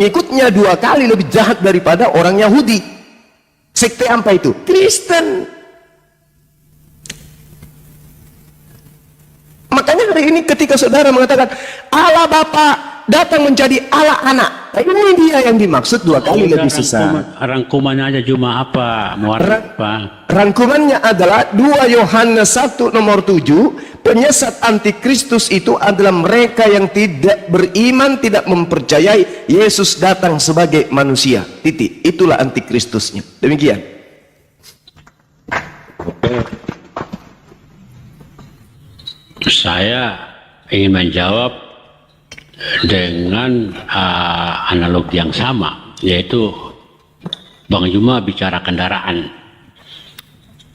Pengikutnya 2 kali lebih jahat daripada orang Yahudi. Sekte apa itu? Kristen. Makanya hari ini ketika saudara mengatakan Allah Bapa datang menjadi Allah Anak, ini dia yang dimaksud 2 kali lebih sesat. Rangkumannya aja cuma apa? Rangkumannya adalah 2 Yohanes 1 nomor 7. Penyesat antikristus itu adalah mereka yang tidak beriman, tidak mempercayai Yesus datang sebagai manusia. Titik. Itulah antikristusnya. Demikian. Saya ingin menjawab dengan analogi yang sama, yaitu Bang Juma bicara kendaraan.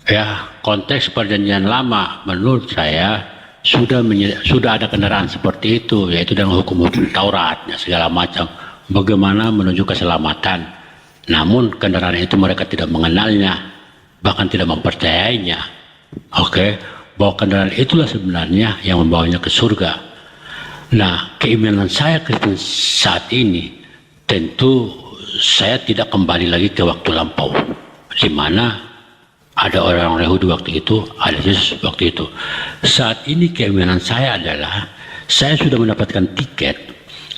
Ya, konteks perjanjian lama menurut saya sudah ada kendaraan seperti itu, yaitu dalam hukum-hukum Taurat ya, segala macam bagaimana menuju keselamatan. Namun kendaraan itu mereka tidak mengenalnya, bahkan tidak mempercayainya. Oke, bahwa kendaraan itulah sebenarnya yang membawanya ke surga. Nah, keimanan saya Kristen saat ini tentu saya tidak kembali lagi ke waktu lampau, di mana ada orang Yahudi waktu itu, ada Yesus waktu itu. Saat ini keimanan saya adalah saya sudah mendapatkan tiket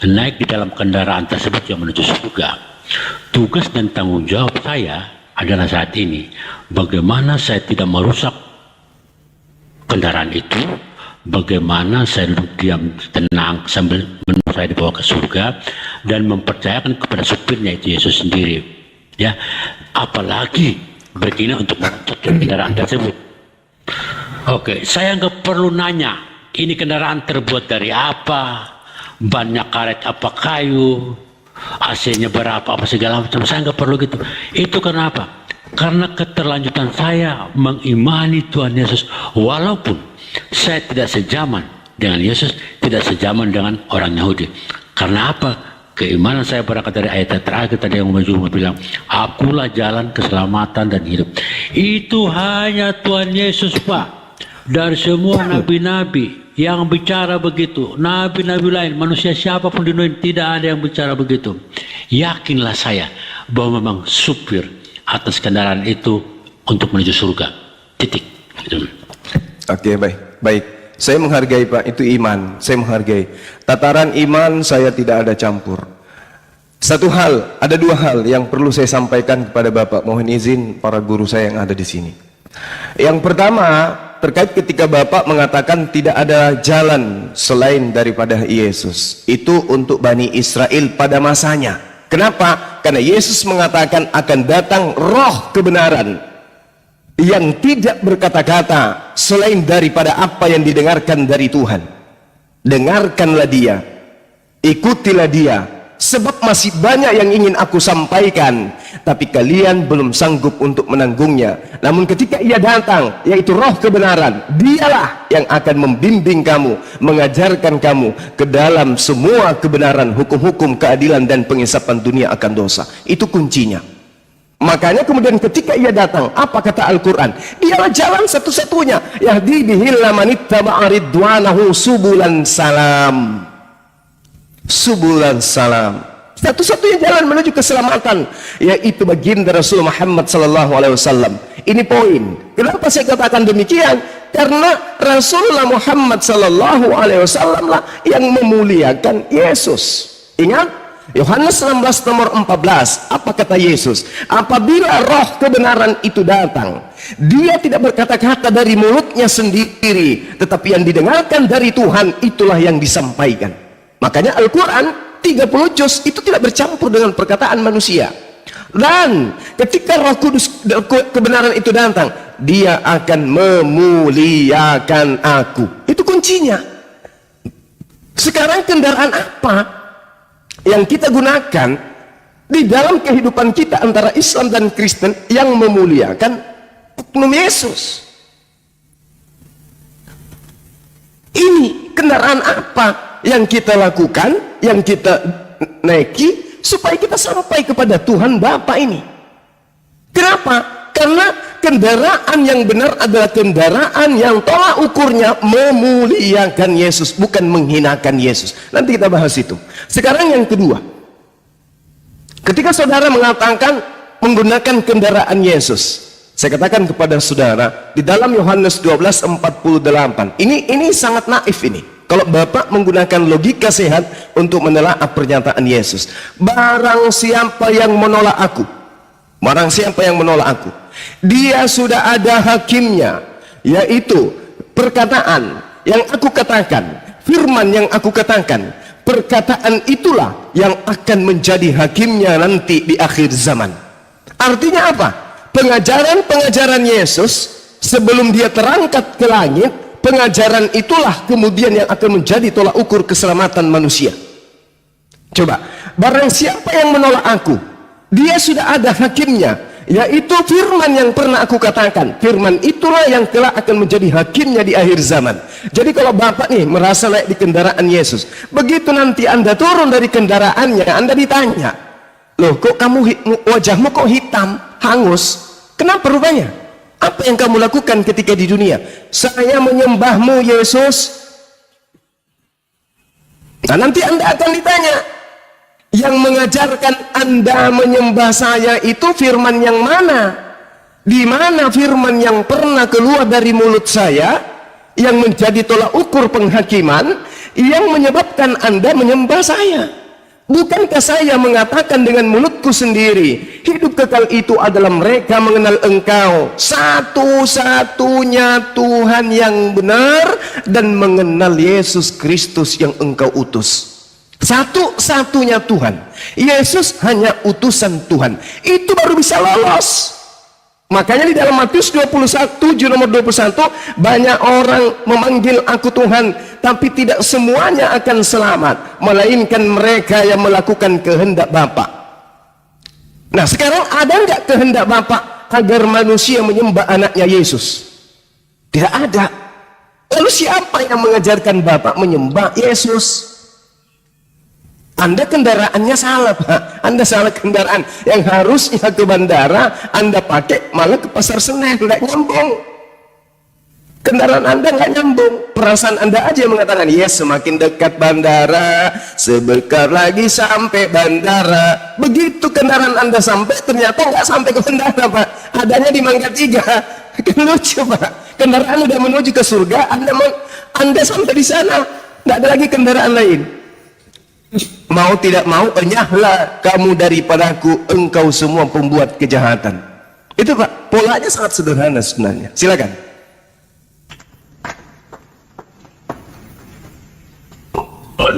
naik di dalam kendaraan tersebut yang menuju surga. Tugas dan tanggung jawab saya adalah saat ini bagaimana saya tidak merusak kendaraan itu, bagaimana saya duduk diam tenang sambil menunggu saya dibawa ke surga dan mempercayakan kepada supirnya itu Yesus sendiri. Ya, apalagi berkeinginan untuk menuntut kendaraan tersebut. Oke, saya nggak perlu nanya ini kendaraan terbuat dari apa, bannya karet apa kayu, AC-nya berapa apa segala macam. Saya nggak perlu gitu. Itu kenapa? Karena keterlanjutan saya mengimani Tuhan Yesus, walaupun saya tidak sejaman dengan Yesus, tidak sejaman dengan orang Yahudi. Karena apa? Keimanan saya berangkat dari ayat terakhir tadi yang bilang, akulah jalan keselamatan dan hidup. Itu hanya Tuhan Yesus, Pak. Dari semua nabi-nabi yang bicara begitu, nabi-nabi lain, manusia siapapun di dunia tidak ada yang bicara begitu. Yakinlah saya bahwa memang supir atas kendaraan itu untuk menuju surga. Titik. Oke, baik. Saya menghargai Pak, itu iman. Saya menghargai. Tataran iman saya tidak ada campur. Ada 2 hal yang perlu saya sampaikan kepada Bapak. Mohon izin para guru saya yang ada di sini. Yang pertama, terkait ketika Bapak mengatakan tidak ada jalan selain daripada Yesus. Itu untuk Bani Israel pada masanya. Kenapa? Karena Yesus mengatakan akan datang roh kebenaran yang tidak berkata-kata selain daripada apa yang didengarkan dari Tuhan. Dengarkanlah dia, ikutilah dia, sebab masih banyak yang ingin aku sampaikan, tapi kalian belum sanggup untuk menanggungnya. Namun ketika ia datang, yaitu roh kebenaran, dialah yang akan membimbing kamu, mengajarkan kamu ke dalam semua kebenaran, hukum-hukum, keadilan dan pengisapan dunia akan dosa. Itu kuncinya. Makanya kemudian ketika ia datang, apa kata Al-Quran? Dialah jalan satu-satunya. Yahdi bihil manittaba'a ridwanahu subulan salam. Subulan salam. Satu-satunya jalan menuju keselamatan, yaitu baginda Rasul Muhammad sallallahu alaihi wasallam. Ini poin. Kenapa saya katakan demikian? Karena Rasulullah Muhammad sallallahu alaihi wasallam lah yang memuliakan Yesus. Ingat? Yohanes 16 nomor 14, apa kata Yesus? Apabila roh kebenaran itu datang, dia tidak berkata-kata dari mulutnya sendiri, tetapi yang didengarkan dari Tuhan, itulah yang disampaikan. Makanya Al-Quran 30 juz itu tidak bercampur dengan perkataan manusia. Dan ketika roh kudus kebenaran itu datang, dia akan memuliakan aku. Itu kuncinya. Sekarang kendaraan apa yang kita gunakan di dalam kehidupan kita antara Islam dan Kristen yang memuliakan oknum Yesus? Ini kendaraan apa yang kita lakukan, yang kita naiki supaya kita sampai kepada Tuhan Bapa ini? Kenapa? Karena kendaraan yang benar adalah kendaraan yang tolak ukurnya memuliakan Yesus, bukan menghinakan Yesus. Nanti kita bahas itu. Sekarang yang kedua, Ketika saudara mengatakan menggunakan kendaraan Yesus, saya katakan kepada saudara di dalam Yohanes 12:48, ini sangat naif ini. Kalau Bapak menggunakan logika sehat untuk menelaah pernyataan Yesus, barang siapa yang menolak aku, barang siapa yang menolak aku, dia sudah ada hakimnya, yaitu perkataan yang aku katakan, firman yang aku katakan, perkataan itulah yang akan menjadi hakimnya nanti di akhir zaman. Artinya apa? Pengajaran-pengajaran Yesus sebelum dia terangkat ke langit, pengajaran itulah kemudian yang akan menjadi tolak ukur keselamatan manusia. Coba, barang siapa yang menolak aku, dia sudah ada hakimnya, yaitu firman yang pernah aku katakan. Firman itulah yang kelak akan menjadi hakimnya di akhir zaman. Jadi kalau Bapak nih merasa naik di kendaraan Yesus, begitu nanti Anda turun dari kendaraannya, Anda ditanya, loh kok kamu wajahmu kok hitam, hangus, kenapa rupanya? Apa yang kamu lakukan ketika di dunia? Saya menyembahmu Yesus. Nah nanti Anda akan ditanya, yang mengajarkan Anda menyembah saya itu firman yang mana? Di mana firman yang pernah keluar dari mulut saya yang menjadi tolak ukur penghakiman yang menyebabkan Anda menyembah saya? Bukankah saya mengatakan dengan mulutku sendiri, hidup kekal itu adalah mereka mengenal Engkau satu-satunya Tuhan yang benar dan mengenal Yesus Kristus yang Engkau utus. Satu-satunya Tuhan. Yesus hanya utusan Tuhan. Itu baru bisa lolos. Makanya di dalam Matius 21 nomor 21, banyak orang memanggil aku Tuhan, tapi tidak semuanya akan selamat, melainkan mereka yang melakukan kehendak Bapa. Nah sekarang ada nggak kehendak Bapa agar manusia menyembah anaknya Yesus? Tidak ada. Lalu siapa yang mengajarkan Bapa menyembah Yesus? Anda kendaraannya salah, Pak. Anda salah kendaraan. Yang harusnya ke bandara, Anda pakai malah ke pasar Senen. Nggak nyambung. Kendaraan Anda nggak nyambung. Perasaan Anda aja yang mengatakan, yes, semakin dekat bandara, sebentar lagi sampai bandara. Begitu kendaraan Anda sampai, ternyata nggak sampai ke bandara, Pak. Adanya di Mangga 3. Kan lucu, Pak. Kendaraan udah menuju ke surga, Anda sampai di sana. Nggak ada lagi kendaraan lain. Mau tidak mau, enyahlah kamu daripadaku, engkau semua pembuat kejahatan. Itu Pak, polanya sangat sederhana sebenarnya. Silakan.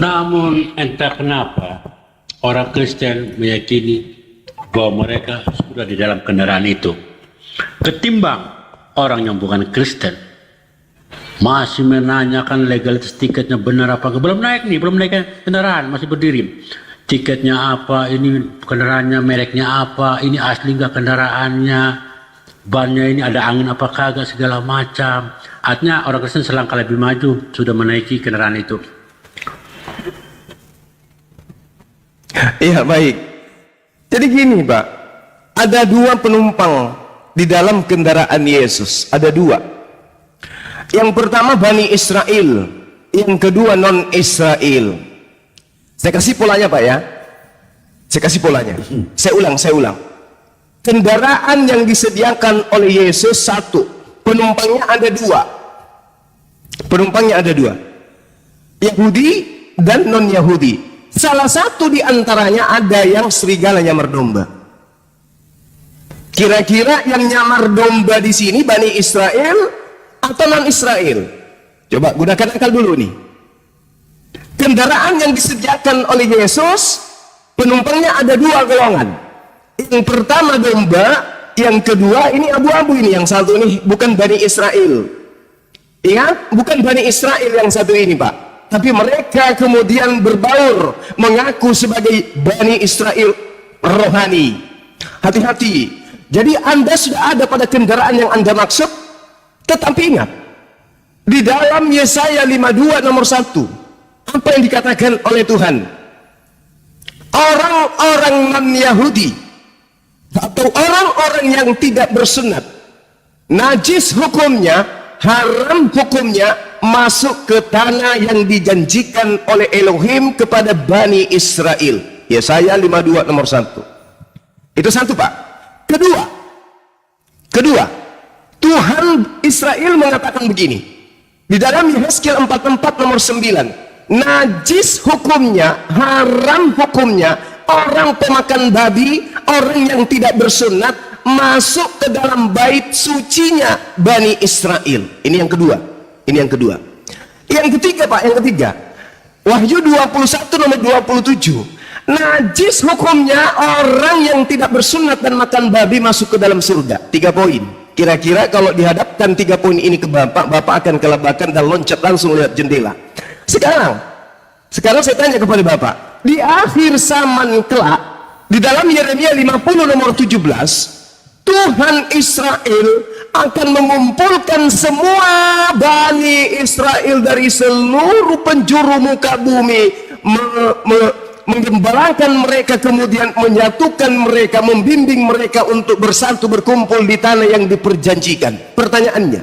Namun entah kenapa orang Kristen meyakini bahwa mereka sudah di dalam kendaraan itu, ketimbang orang yang bukan Kristen masih menanyakan legalitas tiketnya benar apa enggak. Belum naik kendaraan, masih berdiri. Tiketnya apa, ini kendaraannya mereknya apa, ini asli enggak kendaraannya, bannya ini ada angin apa kagak, segala macam. Artinya orang Kristen selangkah lebih maju, sudah menaiki kendaraan itu. Iya, baik. Jadi gini Pak, ada dua penumpang di dalam kendaraan Yesus, ada dua. Yang pertama Bani Israel, yang kedua non-Israel. Saya kasih polanya Pak ya. Saya kasih polanya. Saya ulang. Kendaraan yang disediakan oleh Yesus satu, penumpangnya ada dua. Penumpangnya ada dua, Yahudi dan non-Yahudi. Salah satu di antaranya ada yang serigala nyamar domba. Kira-kira yang nyamar domba di sini Bani Israel atau non-Israel? Coba gunakan akal dulu nih. Kendaraan yang disediakan oleh Yesus, penumpangnya ada dua golongan. Yang pertama domba, yang kedua ini abu-abu ini. Yang satu ini bukan Bani Israel. Ingat, bukan Bani Israel yang satu ini Pak. Tapi mereka kemudian berbaur, mengaku sebagai Bani Israel rohani. Hati-hati. Jadi Anda sudah ada pada kendaraan yang Anda maksud. Tetapi ingat, di dalam Yesaya 52 nomor 1, apa yang dikatakan oleh Tuhan? Orang-orang non-Yahudi atau orang-orang yang tidak bersunat, najis hukumnya, haram hukumnya, masuk ke tanah yang dijanjikan oleh Elohim kepada Bani Israel. Yesaya 52 nomor 1. Itu satu, Pak. Kedua, Tuhan Israel mengatakan begini. Di dalam Yehezkiel 44 nomor 9. Najis hukumnya, haram hukumnya, orang pemakan babi, orang yang tidak bersunat, masuk ke dalam bait sucinya Bani Israel. Ini yang kedua. Yang ketiga, Pak, Wahyu 21 nomor 27. Najis hukumnya orang yang tidak bersunat dan makan babi masuk ke dalam surga. 3 poin. Kira-kira kalau dihadapkan 3 poin ini ke Bapak akan kelabakan dan loncat langsung lihat jendela. Sekarang saya tanya kepada Bapak, di akhir zaman kelak, di dalam Yeremia 50 nomor 17, Tuhan Israel akan mengumpulkan semua Bani Israel dari seluruh penjuru muka bumi, menggembalakan mereka, kemudian menyatukan mereka, membimbing mereka untuk bersatu berkumpul di tanah yang diperjanjikan. Pertanyaannya,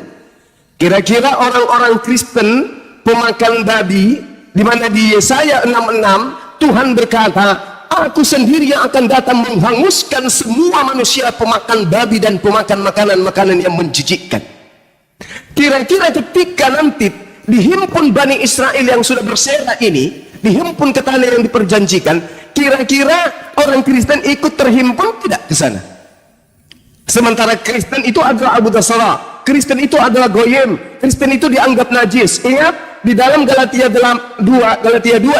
kira-kira orang-orang Kristen pemakan babi, di mana di Yesaya 66 Tuhan berkata, aku sendiri yang akan datang menghanguskan semua manusia pemakan babi dan pemakan makanan-makanan yang menjijikkan. Kira-kira ketika nanti dihimpun Bani Israel yang sudah bersera ini, dihimpun ke tanah yang diperjanjikan, kira-kira orang Kristen ikut terhimpun tidak ke sana? Sementara Kristen itu adalah Abu Dasara, Kristen itu adalah Goyim, Kristen itu dianggap najis. Ingat, di dalam Galatia 2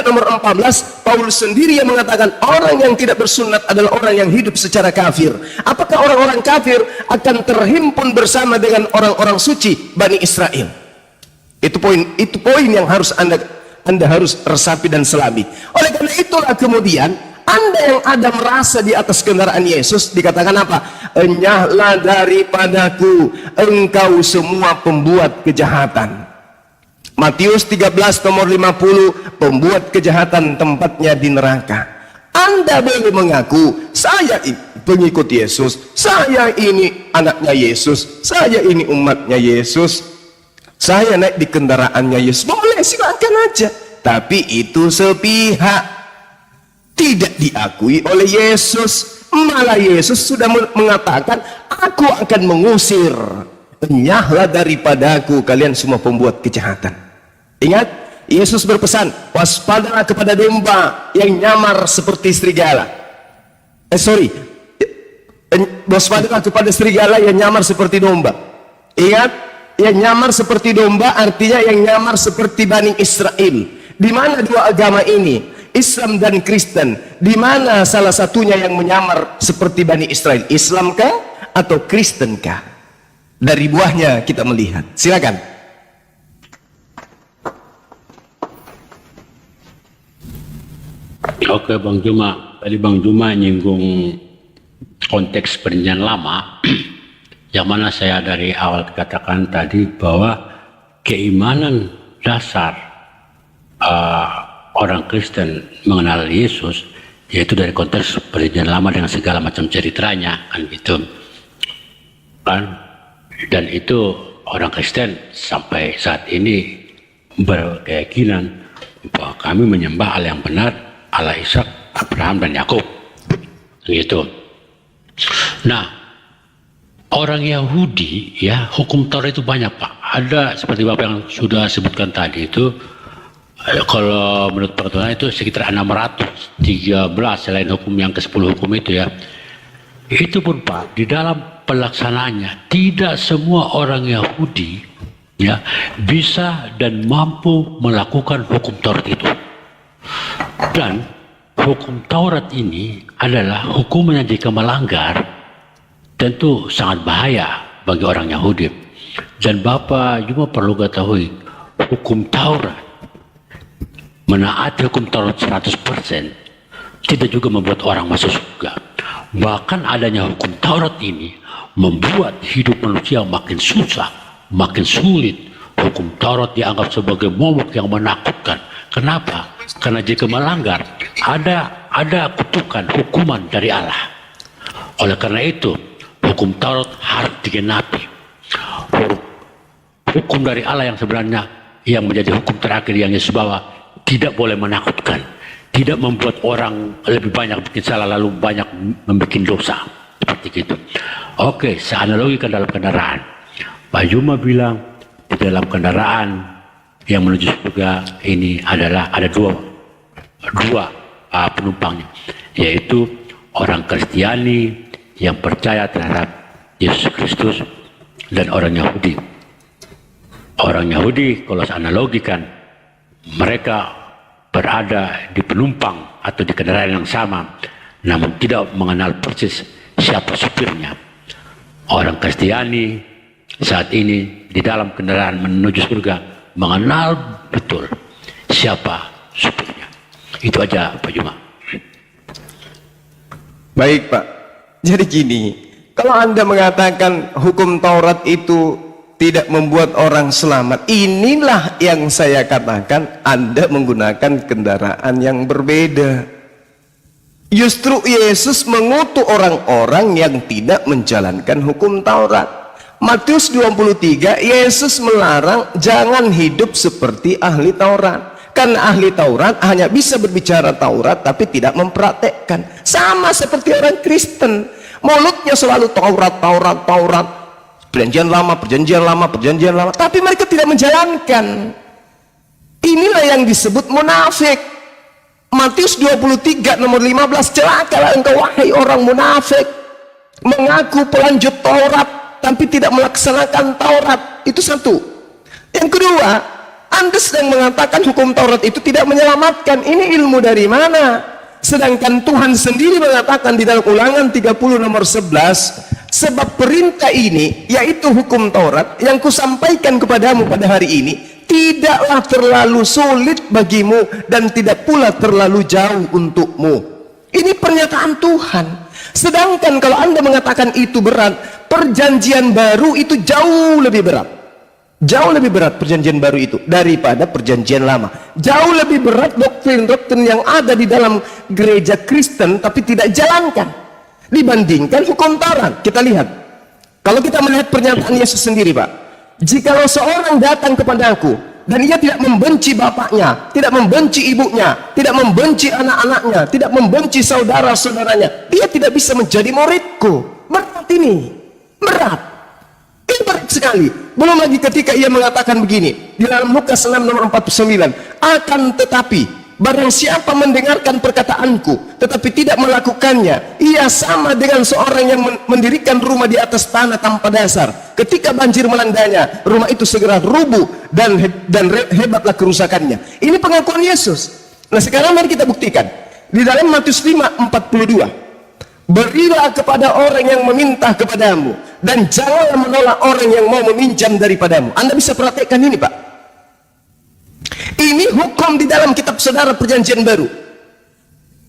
nomor 14, Paulus sendiri yang mengatakan orang yang tidak bersunat adalah orang yang hidup secara kafir. Apakah orang-orang kafir akan terhimpun bersama dengan orang-orang suci Bani Israel? Itu poin yang harus Anda harus resapi dan selami. Oleh karena itulah kemudian Anda yang ada merasa di atas kendaraan Yesus, dikatakan apa? Enyahlah daripadaku engkau semua pembuat kejahatan. Matius 13 nomor 50, pembuat kejahatan tempatnya di neraka. Anda boleh mengaku, saya ini pengikut Yesus, saya ini anaknya Yesus, saya ini umatnya Yesus, saya naik di kendaraannya Yesus. Boleh, silakan aja. Tapi itu sepihak, tidak diakui oleh Yesus. Malah Yesus sudah mengatakan, aku akan mengusir. Enyahlah daripadaku kalian semua pembuat kejahatan. Ingat, Yesus berpesan, waspadalah kepada domba yang nyamar seperti serigala. Waspadalah kepada serigala yang nyamar seperti domba. Ingat, yang nyamar seperti domba artinya yang nyamar seperti Bani Israel. Di mana dua agama ini, Islam dan Kristen, di mana salah satunya yang menyamar seperti Bani Israel? Islam kah atau Kristen kah? Dari buahnya kita melihat. Silakan. Oke, Bang Juma. Tadi Bang Juma nyinggung konteks perjanjian lama, yang mana saya dari awal katakan tadi bahwa keimanan dasar orang Kristen mengenal Yesus yaitu dari konteks perjanjian lama dengan segala macam ceritanya, kan gitu kan. Dan itu orang Kristen sampai saat ini berkeyakinan bahwa kami menyembah Allah yang benar, Allah Ishak, Abraham dan Yakub, gitu. Nah, orang Yahudi ya, hukum Taurat itu banyak, Pak. Ada seperti Bapak yang sudah sebutkan tadi itu, kalau menurut peraturan itu sekitar 613 selain hukum yang ke-10 hukum itu ya. Itu pun Pak, di dalam pelaksanaannya tidak semua orang Yahudi ya bisa dan mampu melakukan hukum Taurat itu. Dan hukum Taurat ini adalah hukuman yang jika melanggar tentu sangat bahaya bagi orang Yahudi. Dan Bapak juga perlu ketahui, hukum Taurat, menaati hukum Taurat 100% tidak juga membuat orang masuk surga. Bahkan adanya hukum Taurat ini membuat hidup manusia makin susah, makin sulit. Hukum Taurat dianggap sebagai momok yang menakutkan. Kenapa? Karena jika melanggar ada kutukan, hukuman dari Allah. Oleh karena itu hukum Taurat harus digenapi. Hukum dari Allah yang sebenarnya yang menjadi hukum terakhir yang Yesus bawa tidak boleh menakutkan, tidak membuat orang lebih banyak bikin salah lalu banyak membuat dosa seperti itu. Oke, saya analogikan dalam kendaraan. Pak Juma bilang di dalam kendaraan yang menuju surga ini adalah ada dua penumpangnya, yaitu orang Kristiani yang percaya terhadap Yesus Kristus dan orang Yahudi. Orang Yahudi kalau saya analogikan, mereka berada di penumpang atau di kendaraan yang sama, namun tidak mengenal persis siapa supirnya. Orang Kristiani saat ini di dalam kendaraan menuju surga mengenal betul siapa supirnya. Itu aja Pak Juma. Baik Pak, jadi gini, kalau Anda mengatakan hukum Taurat itu tidak membuat orang selamat, inilah yang saya katakan Anda menggunakan kendaraan yang berbeda. Justru Yesus mengutuk orang-orang yang tidak menjalankan hukum Taurat. Matius 23, Yesus melarang jangan hidup seperti ahli Taurat. Karena ahli Taurat hanya bisa berbicara Taurat tapi tidak mempraktekkan. Sama seperti orang Kristen, mulutnya selalu Taurat, Taurat, Taurat, perjanjian lama, perjanjian lama, perjanjian lama, tapi mereka tidak menjalankan. Inilah yang disebut munafik. Matius 23 nomor 15, celakalah engkau wahai orang munafik, mengaku pelanjut Taurat tapi tidak melaksanakan Taurat. Itu satu. Yang kedua, Anda sedang mengatakan hukum Taurat itu tidak menyelamatkan. Ini ilmu dari mana? Sedangkan Tuhan sendiri mengatakan di dalam Ulangan 30 nomor 11, sebab perintah ini, yaitu hukum Taurat yang kusampaikan kepadamu pada hari ini, tidaklah terlalu sulit bagimu dan tidak pula terlalu jauh untukmu. Ini pernyataan Tuhan. Sedangkan kalau Anda mengatakan itu berat, perjanjian baru itu jauh lebih berat. Jauh lebih berat perjanjian baru itu daripada perjanjian lama. Jauh lebih berat doktrin-doktrin yang ada di dalam gereja Kristen tapi tidak jalankan dibandingkan hukum Taurat. Kita lihat, kalau kita melihat pernyataan Yesus sendiri Pak, jikalau seorang datang kepadaku dan ia tidak membenci bapaknya, tidak membenci ibunya, tidak membenci anak-anaknya, tidak membenci saudara-saudaranya, dia tidak bisa menjadi muridku. Berat ini, berat. Ini berat sekali. Belum lagi ketika ia mengatakan begini di dalam Lukas 6 nomor 49, akan tetapi barang siapa mendengarkan perkataanku tetapi tidak melakukannya, ia sama dengan seorang yang mendirikan rumah di atas tanah tanpa dasar. Ketika banjir melandanya, rumah itu segera rubuh dan hebatlah kerusakannya. Ini pengakuan Yesus. Nah sekarang mari kita buktikan di dalam Matius 5:42. Berilah kepada orang yang meminta kepadamu dan janganlah menolak orang yang mau meminjam daripadamu. Anda bisa praktekkan ini Pak. Ini hukum di dalam kitab saudara perjanjian baru.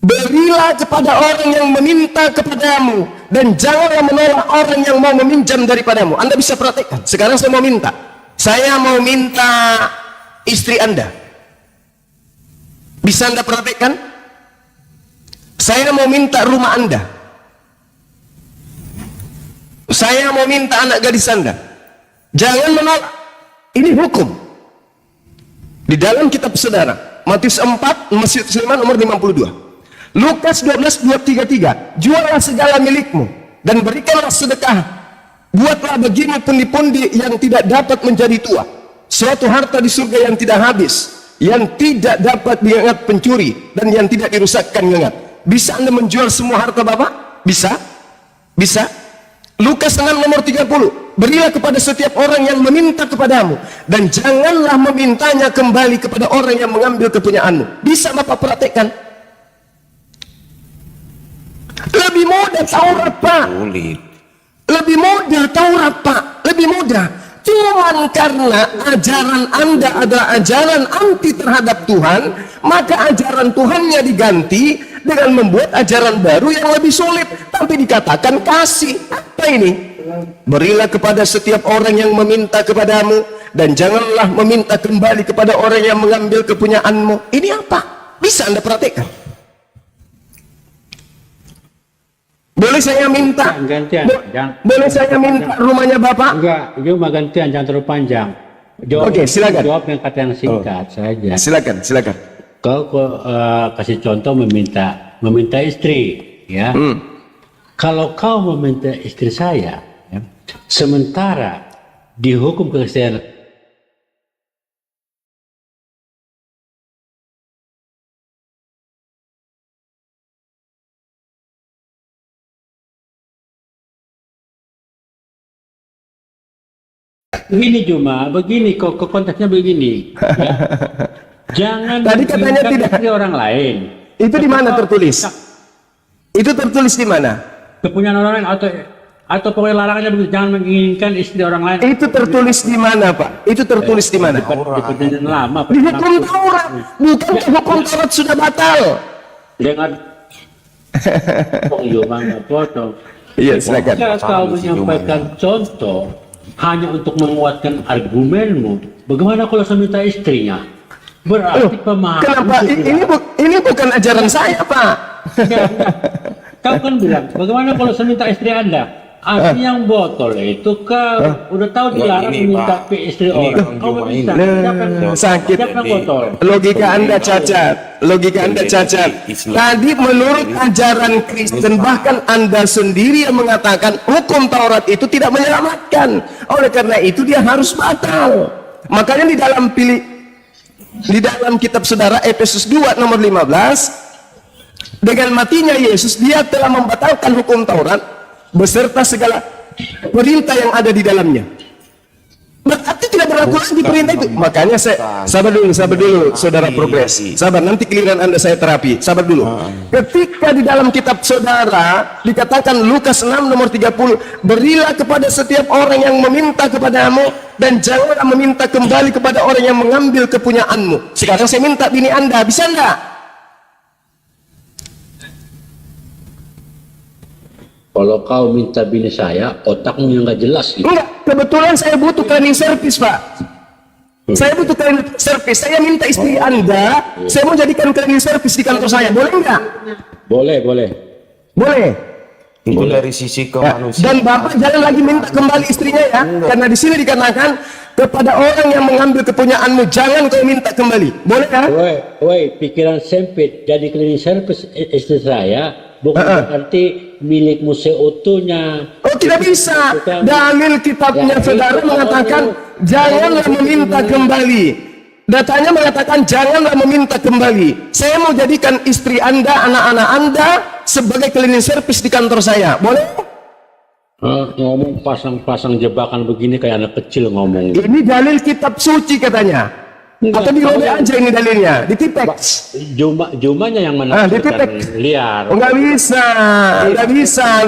Berilah kepada orang yang meminta kepadamu dan janganlah menolak orang yang mau meminjam daripadamu. Anda bisa praktekkan. Sekarang saya mau minta. Saya mau minta istri Anda. Bisa Anda praktekkan? Saya mau minta rumah Anda. Saya mau minta anak gadis Anda. Jangan menolak. Ini hukum di dalam kitab saudara. Matius 4 nomor 52. Lukas 12:233, jualah segala milikmu dan berikanlah sedekah. Buatlah bagimu pundi-pundi yang tidak dapat menjadi tua, suatu harta di surga yang tidak habis, yang tidak dapat diingat pencuri dan yang tidak dirusakkan ngengat. Bisa Anda menjual semua harta Bapak? Bisa? Bisa? Lukas 6 nomor 30, berilah kepada setiap orang yang meminta kepadamu dan janganlah memintanya kembali kepada orang yang mengambil kepunyaanmu. Bisa Bapak praktekkan? Lebih mudah Taurat Pak. Lebih mudah Taurat Pak. Lebih mudah. Cuman karena ajaran Anda adalah ajaran anti terhadap Tuhan, maka ajaran Tuhannya diganti dengan membuat ajaran baru yang lebih sulit, tapi dikatakan kasih. Apa ini? Berilah kepada setiap orang yang meminta kepadamu dan janganlah meminta kembali kepada orang yang mengambil kepunyaanmu. Ini apa? Bisa Anda praktekkan? Boleh saya minta? Gantian. Boleh saya minta rumahnya Bapak? Enggak, cuma gantian, jangan terlalu panjang. Oke, silakan. Jawab dengan kata yang singkat saja. Silakan. kasih contoh meminta istri, ya. Kalau kau meminta istri saya, ya, sementara di hukum Kristen begini cuma begini kok konteksnya begini, ya. Jangan Tadi katanya menginginkan tidak. istri orang lain. Itu di mana tertulis? Itu tertulis di mana? Kepunyaan orang lain atau pokoknya larangannya begitu, jangan menginginkan istri orang lain. Itu tertulis di mana, Pak? Itu tertulis di mana? Di perjanjian lama. Di hukum Taurat. Bukan hukum Taurat sudah batal. Dengan Yuma nggak potong. Iya, silakan. Jika kau menyampaikan contoh hanya untuk menguatkan argumenmu, bagaimana kalau saya minta istrinya? Berarti pemahaman. Kenapa? Ini bukan ajaran saya, Pak. Kau kan bilang, bagaimana kalau saya minta istri Anda? Artinya yang botol itu kau udah tahu dilarang minta istri orang. Kau bisa. Sakit. Siapa yang botol? Logika Anda cacat. Logika Anda cacat. Tadi menurut ajaran Kristen, bahkan Anda sendiri yang mengatakan hukum Taurat itu tidak menyelamatkan. Oleh karena itu dia harus batal. Makanya di dalam kitab saudara Efesus 2 nomor 15, dengan matinya Yesus dia telah membatalkan hukum Taurat beserta segala perintah yang ada di dalamnya. Berarti tidak berlaku lagi perintah itu. Makanya saya sabar dulu saudara progres. Sabar, nanti giliran Anda saya terapi. Sabar dulu. Ketika di dalam kitab saudara dikatakan Lukas 6 nomor 30, berilah kepada setiap orang yang meminta kepadamu dan janganlah meminta kembali kepada orang yang mengambil kepunyaanmu. Sekarang saya minta bini Anda, bisa enggak? Kalau kau minta bini saya, otakmu yang nggak jelas. Gitu. Enggak, kebetulan saya butuh cleaning service, Pak. Saya butuh cleaning service. Saya minta istri Anda, saya mau jadikan cleaning service di kantor saya. Boleh enggak? Boleh. Boleh. Itu dari sisi Ya, kemanusiaan. dan Bapak jangan lagi minta kembali istrinya ya, karena di sini dikatakan kepada orang yang mengambil kepunyaanmu jangan kau minta kembali. Boleh ya? Woi, pikiran sempit. Jadi cleaning service istri saya bukan berarti milikmu seutuhnya. Oh, tidak bisa. Dalil kitabnya saudara mengatakan janganlah meminta kembali. Datanya mengatakan janganlah meminta kembali. Saya mau jadikan istri Anda, anak-anak Anda sebagai cleaning service di kantor saya. Boleh? Ngomong pasang jebakan begini kayak anak kecil ngomong. Ini dalil kitab suci katanya. Atau di lobby aja ini dalilnya, di Tipex. Jumanya yang Di menafsirkan Tipex. liar. Enggak bisa.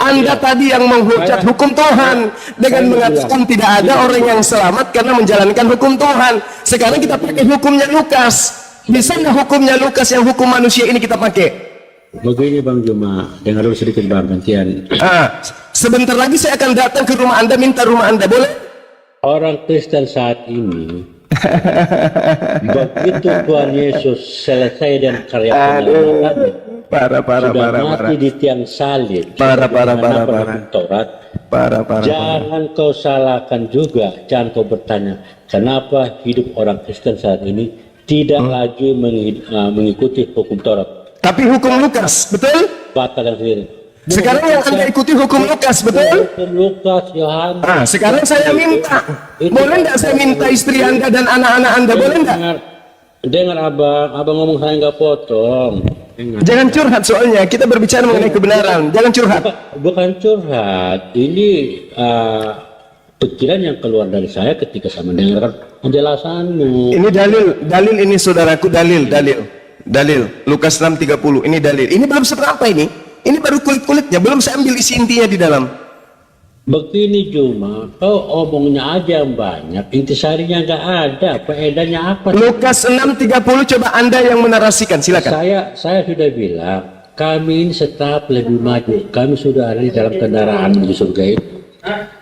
Anda tadi yang menghujat hukum Tuhan dengan mengatakan tidak ada orang yang selamat karena menjalankan hukum Tuhan. Sekarang kita pakai hukumnya Lukas. Bisa nggak hukumnya Lukas yang hukum manusia ini kita pakai? Begini Bang Juma, dengar dulu sedikit Bang, gantian. Sebentar lagi saya akan datang ke rumah Anda, minta rumah Anda, boleh? Orang Kristen saat ini begitu Tuhan Yesus selesai dan karya penyelamatannya, sudah mati di tiang salib, Parah. Taurat. Jangan kau salahkan juga, jangan kau bertanya kenapa hidup orang Kristen saat ini tidak lagi mengikuti hukum Taurat, Tapi hukum Lukas, betul? batal dan sendiri. Sekarang yang Anda ikuti hukum Lukas, betul? Hukum Lukas, Yohanes. Sekarang saya minta, boleh nggak saya minta istri Anda dan anak-anak Anda, boleh nggak? Dengar abang ngomong saya nggak potong. Jangan curhat soalnya, kita berbicara mengenai kebenaran, jangan curhat. Bukan curhat, ini pikiran yang keluar dari saya ketika saya mendengarkan penjelasanmu. Ini dalil ini saudaraku, dalil. Lukas 6:30, ini dalil. Ini belum seberapa ini. Ini baru kulit-kulitnya, belum saya ambil isi intinya di dalam. Begini Juma, kau omongnya aja yang banyak, intisarinya nggak ada, faedahnya apa? Lukas 6:30, coba Anda yang menarasikan, silakan. Saya sudah bilang, kami ini setahap lebih maju, kami sudah ada di dalam kendaraan menuju surga itu.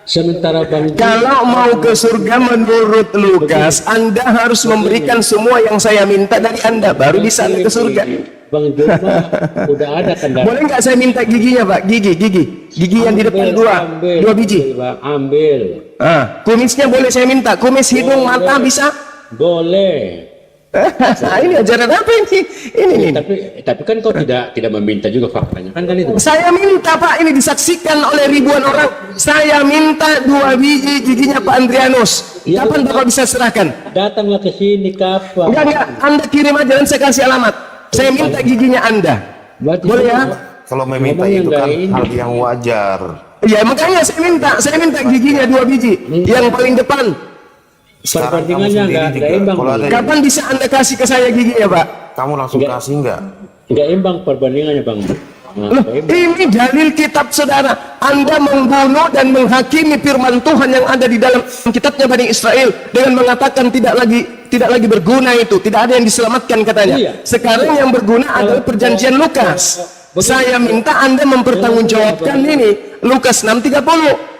Sementara Bang Juma, Kalau mau ke surga menurut Lukas, Anda harus memberikan semua yang saya minta dari Anda, baru bisa ke surga. Bang Juma udah ada kendaraan. Boleh nggak saya minta giginya, Pak? Gigi yang di depan dua biji. Bang, ambil. Kumisnya boleh saya minta, kumis hidung mata bisa? Boleh. Ini ajaran apa ini? Ini nih. Tapi kan kau tidak meminta juga faktanya kan itu. Saya minta Pak, ini disaksikan oleh ribuan orang. Saya minta 2 biji giginya Pak Andrianus. Ya, Kapan Bapak bisa serahkan? Datanglah ke sini kapan? Enggak, Anda kirim aja dan saya kasih alamat. Saya minta giginya Anda. Berarti Boleh ya? Kalau meminta Ngomong itu yang kan dari ini. hal yang wajar. Iya, makanya saya minta giginya 2 biji. Yang paling depan. Sekarang kamu Perbandingannya sendiri nggak juga. imbang. Kalau ada Kapan bisa Anda kasih ke saya giginya, Pak? kamu langsung Enggak. kasih enggak? Nggak imbang perbandingannya bang. Nah, Loh, nggak imbang. ini dalil kitab saudara. Anda membunuh dan menghakimi firman Tuhan yang ada di dalam kitabnya Bani Israel dengan mengatakan tidak lagi berguna itu, tidak ada yang diselamatkan katanya. Iya. Sekarang yang berguna adalah perjanjian Lukas. Saya minta Anda mempertanggungjawabkan ini Lukas 6:30.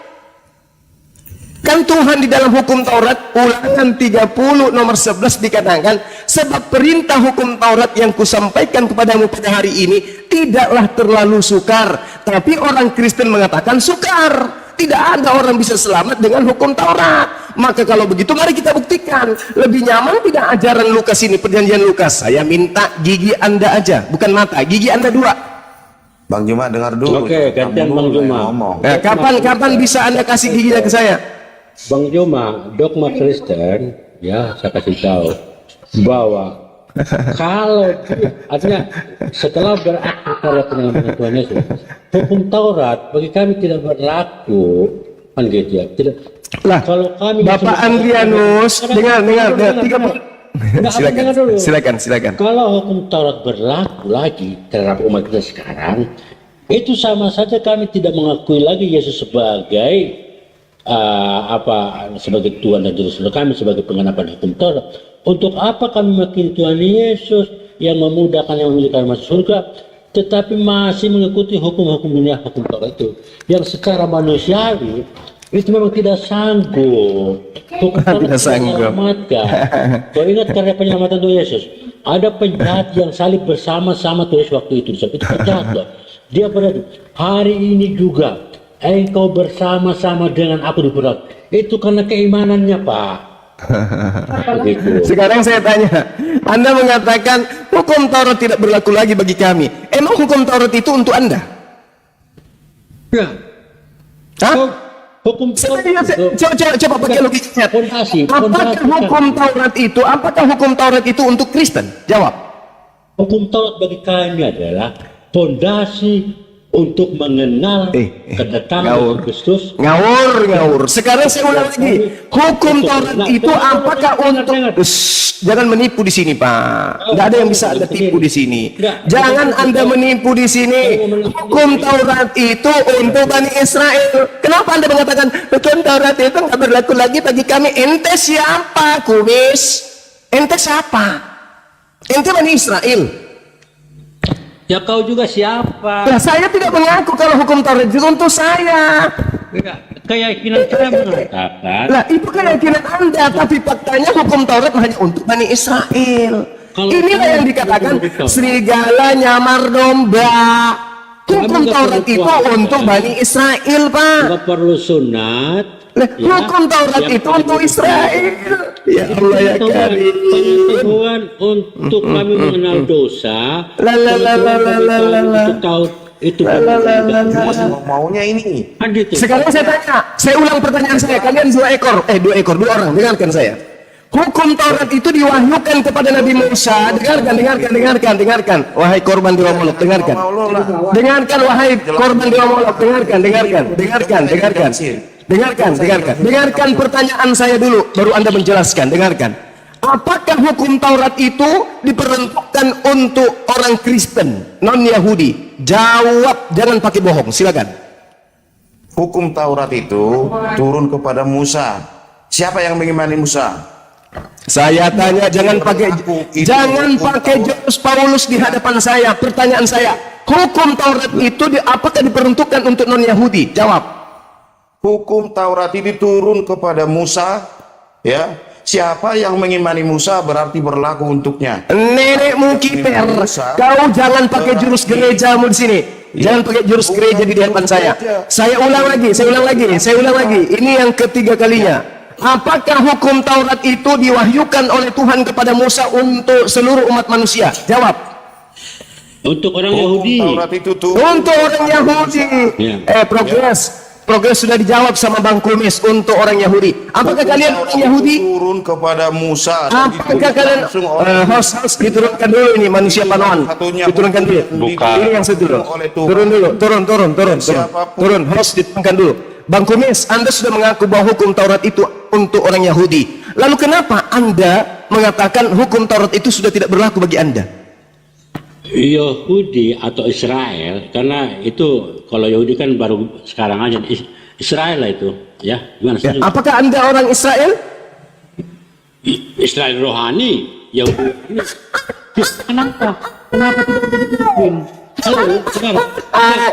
Kan Tuhan di dalam hukum Taurat Ulangan 30 nomor 11 dikatakan, sebab perintah hukum Taurat yang kusampaikan kepadamu pada hari ini tidaklah terlalu sukar, tapi orang Kristen mengatakan sukar. Tidak ada orang bisa selamat dengan hukum Taurat. Maka kalau begitu mari kita buktikan. Lebih nyaman tidak ajaran Lukas ini, perjanjian Lukas? Saya minta gigi Anda aja, bukan mata, gigi Anda 2. Bang Juma dengar dulu. Oke, gantian Kamu Bang dulu yang Juma. ngomong. Nah, kapan bisa Anda kasih giginya ke saya? Bang Juma, dogma Kristen, ya saya kasih tahu bahwa kalau artinya setelah berakar pada pengambilan Tuhan Yesus, hukum Taurat bagi kami tidak berlaku, kan gitu ya. Tidak. Lah, Kalau kami Bapak Andrianus, dengar, 30. silakan. Kalau hukum Taurat berlaku lagi terhadap umat kita sekarang, itu sama saja kami tidak mengakui lagi Yesus sebagai sebagai Tuhan dan Juru Selamat kami sebagai penggenapan hukum Taurat. Untuk apa kami meyakini Tuhan Yesus yang memudahkan yang memilih kami masuk surga, tetapi masih mengikuti hukum-hukum dunia, hukum Taurat itu yang secara manusiawi itu memang tidak sanggup. Hukum Taurat Tidak sanggup. menyelamatkan. Kau ingat karya penyelamatan Tuhan Yesus? Ada penjahat yang salib bersama-sama tulis waktu itu. Itu penjahat loh. Dia berkata, hari ini juga engkau bersama-sama dengan aku di berat. Itu karena keimanannya, Pak. Begitu. Sekarang saya tanya, Anda mengatakan hukum Taurat tidak berlaku lagi bagi kami. Emang hukum Taurat itu untuk Anda? Ya. Hah? Hukum Taurat Coba pakai logikanya. Fondasi. Apakah hukum Taurat itu untuk Kristen? Jawab. Hukum Taurat bagi kami adalah fondasi untuk mengenal kedatangan Yesus Kristus. Ngawur. Sekarang saya ulang lagi. Hukum Taurat itu apakah untuk... Jangan menipu di sini, Pak. Nggak ada yang bisa Anda tipu di sini. Jangan Anda menipu di sini. Hukum Taurat itu untuk Bani Israel. Kenapa Anda mengatakan hukum Taurat itu nggak berlaku lagi bagi kami? Ente siapa, kumis? Ente siapa? Ente Bani Israel. Ya kau juga siapa? Nah, saya tidak mengaku kalau hukum Taurat itu untuk saya. Keyakinan saya mengatakan. Lah, itu keyakinan Anda, tapi faktanya hukum Taurat hanya untuk Bani Israel. Inilah yang dikatakan serigala nyamar domba. Hukum Taurat itu untuk Bani Israel, Pak. Nggak perlu sunat. Lah, hukum Taurat itu untuk Israel. Ya Allah ya Karim. Pengetahuan untuk kami mengenal dosa. Untuk tahu itu Maunya ini. Sekarang saya tanya, saya ulang pertanyaan saya. Kalian dua orang, dengarkan saya. Hukum Taurat itu diwahyukan kepada Nabi Musa. Dengarkan. Wahai korban dewa Molok, dengarkan. Dengarkan, wahai korban dewa Molok, dengarkan pertanyaan saya dulu, baru Anda menjelaskan. Dengarkan. Apakah hukum Taurat itu diperuntukkan untuk orang Kristen, non-Yahudi? Jawab, jangan pakai bohong, silakan. Hukum Taurat itu turun kepada Musa. Siapa yang mengimani Musa? Saya tanya, jangan pakai jurus Paulus di hadapan saya. Pertanyaan saya, hukum Taurat itu apakah diperuntukkan untuk non-Yahudi? Jawab. Hukum Taurat itu turun kepada Musa, ya. Siapa yang mengimani Musa berarti berlaku untuknya. Nenekmu kiper, kau jangan pakai jurus gerejamu di sini. Jangan pakai jurus gereja di hadapan saya. Saya ulang lagi. Ini yang ketiga kalinya. apakah hukum Taurat itu diwahyukan oleh Tuhan kepada Musa untuk seluruh umat manusia? Jawab. Untuk orang Hukum Yahudi. Taurat itu turun Untuk orang Yahudi. Ya. Progres sudah dijawab sama Bang Kumis untuk orang Yahudi. Apakah kalian orang Yahudi? turun kepada Musa dan Apakah diturunkan kalian langsung oleh host diturunkan dulu ini manusia Panoan. Satunya Diturunkan dulu. Bukan. Ini yang satu dulu. oleh Tuhan. Turun dulu, turun. Siapapun. Turun, host diturunkan dulu. Bang Kumis, Anda sudah mengaku bahwa hukum Taurat itu untuk orang Yahudi. Lalu kenapa Anda mengatakan hukum Taurat itu sudah tidak berlaku bagi Anda? Yahudi atau Israel, karena itu kalau Yahudi kan baru sekarang aja, Israel lah itu, ya gimana Ya, sih? apakah Anda orang Israel? Israel rohani, Yahudi. Kenapa? Kenapa tidak menjadi pemimpin? Halo, saudara.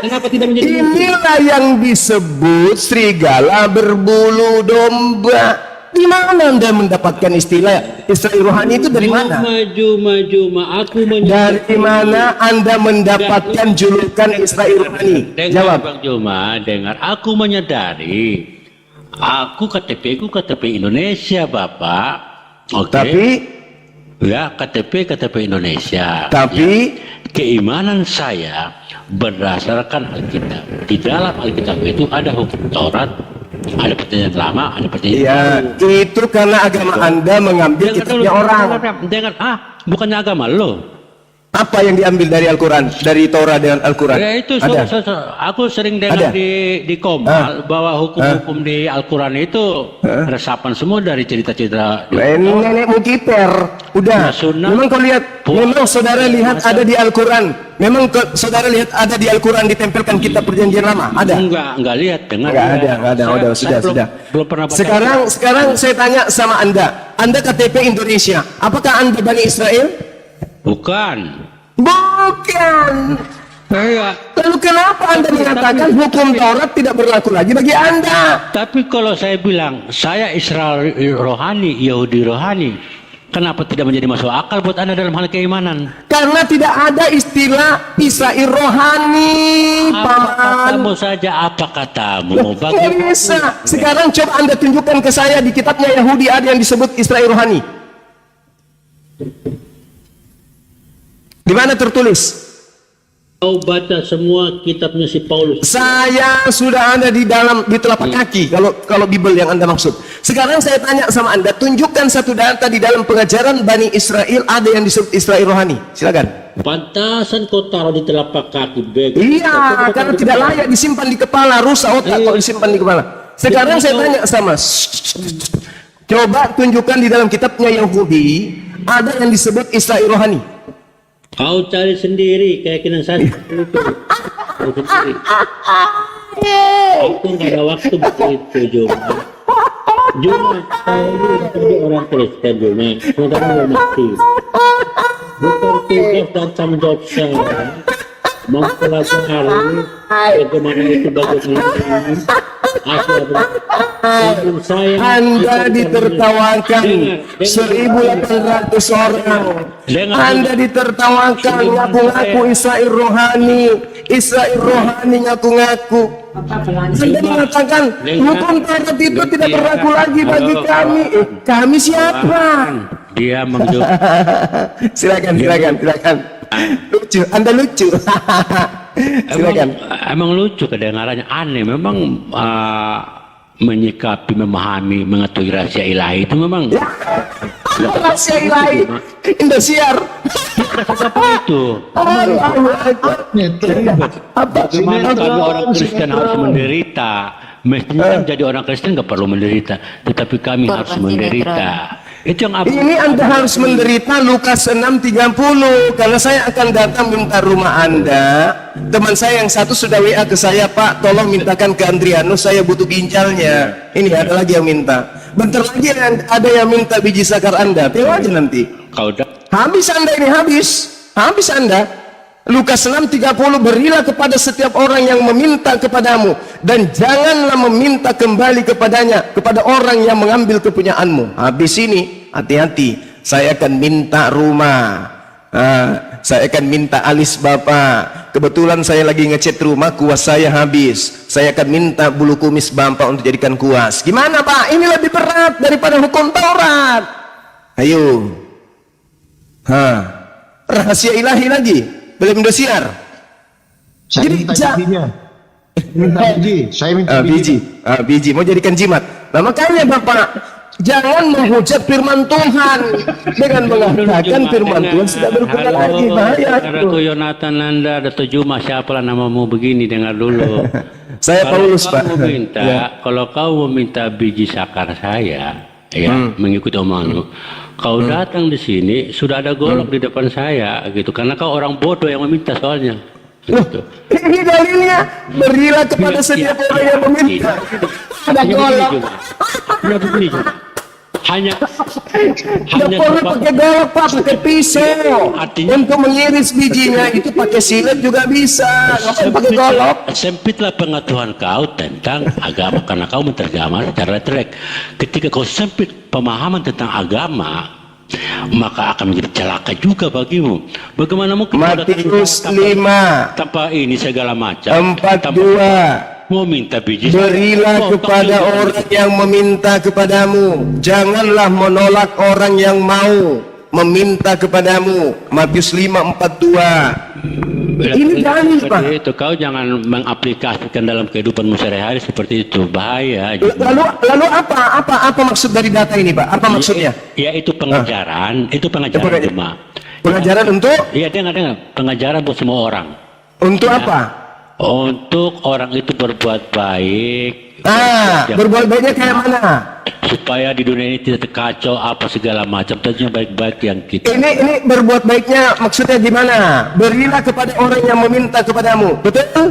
Kenapa tidak menjadi pemimpin? Inilah yang disebut serigala berbulu domba. Di mana Anda mendapatkan istilah Israel rohani itu dari mana? Juma, aku Dari mana Anda mendapatkan julukan Israel rohani? Dengar Jawab. Bang Juma, dengar. Aku menyadari, aku KTP Indonesia, Bapak. Oke. Tapi Ya, KTP Indonesia. Tapi Ya. Keimanan saya berdasarkan Alkitab. Di dalam Alkitab itu ada hukum Taurat, ada perjanjian lama, ada perjanjian ya baru. itu karena agama Anda mengambil kitabnya orang. Dengar, bukannya agama lo. Apa yang diambil dari Al-Quran, dari Torah dengan Al-Quran? Ya itu, Ada. aku sering dengar Ada. di Komal bahwa hukum-hukum di Al-Quran itu resapan semua dari cerita-cerita. Nenekmu kiper, udah. Ya, sunnah. Memang kau lihat, memang saudara lihat ada di Al-Quran. Memang saudara lihat ada di Al-Quran ditempelkan kitab perjanjian lama, ada? Enggak lihat, dengar. Enggak ada. Udah, Saya sudah. Belum pernah baca. Sekarang saya tanya sama Anda KTP Indonesia, apakah Anda Bani Israel? Bukan. Bukan. Iya. Lalu kenapa Anda mengatakan hukum Taurat tidak berlaku lagi bagi Anda? Tapi kalau saya bilang saya Israel rohani, Yahudi rohani, kenapa tidak menjadi masuk akal buat Anda dalam hal keimanan? Karena tidak ada istilah Israel rohani, Apa Paman. katamu saja, apa katamu? Bagaimana? Bisa. Sekarang coba Anda tunjukkan ke saya di kitabnya Yahudi ada yang disebut Israel rohani. Di mana tertulis? Kau baca semua kitabnya si Paulus. Saya sudah ada di telapak kaki kalau Bible yang Anda maksud. Sekarang saya tanya sama Anda, tunjukkan satu data di dalam pengajaran Bani Israel ada yang disebut Israel rohani. Silakan. Pantasan kau taruh di telapak kaki bego. Iya, karena tidak layak disimpan di kepala, rusak otak kalau disimpan di kepala. Sekarang saya tanya sama, coba tunjukkan di dalam kitabnya Yahudi ada yang disebut Israel rohani. Kau cari sendiri keyakinan saya. Kau sendiri. Aku nggak ada waktu buat itu, Juma. Juma, saya jadi orang Kristen, Juma. Saudara nggak ngerti. Bukan tugas dan tanggung jawab saya mempelajari bagaimana itu bagaimana saya. Anda ditertawakan 1.800 orang. Anda ditertawakan ngaku-ngaku Israel rohani ngaku-ngaku. Anda mengatakan hukum Taurat itu tidak berlaku lagi bagi kami. Kami siapa? Dia mengjawab. Silakan. Lucu, Anda lucu. Silakan. Emang lucu kedengarannya, aneh. Memang menyikapi, memahami, mengetahui rahasia ilahi itu memang. Rahasia ilahi Indosiar. Apa itu? Bagaimana kami orang Kristen harus menderita? Mestinya kan jadi orang Kristen nggak perlu menderita, tetapi kami harus menderita. Itu yang apa? Ini Anda harus menderita Lukas 6:30 karena saya akan datang minta rumah Anda. Teman saya yang satu sudah WA ke saya, Pak, tolong mintakan ke Andrianus, saya butuh ginjalnya. Ini ada lagi yang minta. Bentar lagi ada yang minta biji sakar Anda. Tengok aja nanti. Kau dah. Habis Anda ini, habis Anda. Lukas 6:30, berilah kepada setiap orang yang meminta kepadamu dan janganlah meminta kembali kepadanya, kepada orang yang mengambil kepunyaanmu. Habis ini hati-hati, saya akan minta rumah, saya akan minta alis bapak, kebetulan saya lagi ngecat rumah, kuas saya habis. Saya akan minta bulu kumis Bapak untuk jadikan kuas. Gimana Pak? Ini lebih berat daripada hukum Taurat. Ayo. Rahasia ilahi lagi. Belum dosiar. Saya Jadi, minta bijinya. Minta biji. Saya minta biji. Biji. Mau jadikan jimat. Nah makanya Bapak, jangan menghujat firman Tuhan dengan mengatakan firman Tuhan sudah berguna lagi. Bahaya. Saudaraku Yonatan Nanda, Dato' Juma, siapalah namamu begini, dengar dulu. Saya Paulus, Pak. Kalau kau meminta biji sakar saya, ya, mengikuti omonganmu, kau datang di sini sudah ada golok di depan saya, gitu. Karena kau orang bodoh yang meminta soalnya. Gitu. Ini dalilnya, berilah kepada setiap orang yang meminta. Ada golok. Hanya begini juga. Hanya Boleh pakai golok Pak, pakai pisau. Artinya- Untuk mengiris bijinya itu pakai silet juga bisa. Ngapain pakai golok? Sempitlah pengetahuan kau tentang agama karena kau menerjemah secara literek. Ketika kau sempit pemahaman tentang agama, maka akan menjadi celaka juga bagimu. Bagaimana mungkin kau datang Matius tanpa ini segala macam, 5:42. mau minta biji? Berilah kepada orang yang meminta kepadamu. Janganlah menolak orang yang mau meminta kepadamu. Matius 5:42. Ini dalil, Pak. Seperti itu, kau jangan mengaplikasikan dalam kehidupanmu sehari-hari seperti itu, bahaya. Lalu apa maksud dari data ini, Pak? Apa maksudnya? Ya itu pengajaran, itu pengajaran cuma. Pengajaran untuk Iya, dengar, pengajaran buat semua orang. untuk apa? Untuk orang itu berbuat baik. Berbuat baiknya kayak mana? Supaya di dunia ini tidak terkacau apa segala macam. Tentunya baik-baik yang kita. Ini berbuat baiknya maksudnya gimana? Berilah kepada orang yang meminta kepadamu. Betul?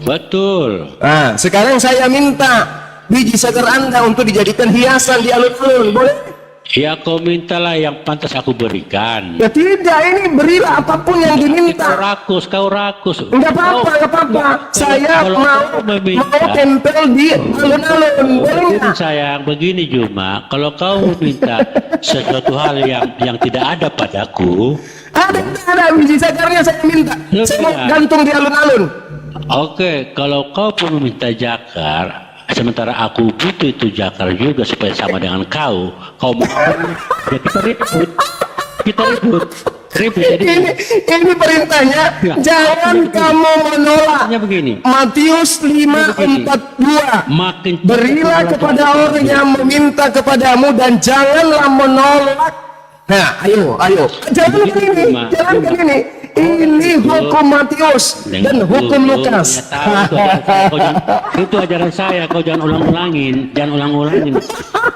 Betul. Sekarang saya minta biji segar Anda untuk dijadikan hiasan di alun-alun. Boleh? Ya kau mintalah yang pantas aku berikan. Ya tidak, ini berilah apapun yang diminta. Kau rakus. Enggak apa-apa. Saya mau tempel di alun-alun. Boleh nggak? Sayang, begini Juma, kalau kau minta sesuatu hal yang tidak ada padaku, ada biji segarnya saya minta. Saya mau gantung di alun-alun. Oke, kalau kau pun meminta jakar, sementara aku butuh itu jakar juga supaya sama dengan kau mau ya kita ribut ini perintahnya ya. Jangan kamu menolak. Begini. Matius 5:42. Makin berilah kepada orang yang meminta kepadamu dan janganlah menolak. Nah, ayo jangan ke ini. Ini hukum Matius dan hukum Lukas. Itu ajaran saya, kau jangan ulang-ulangin.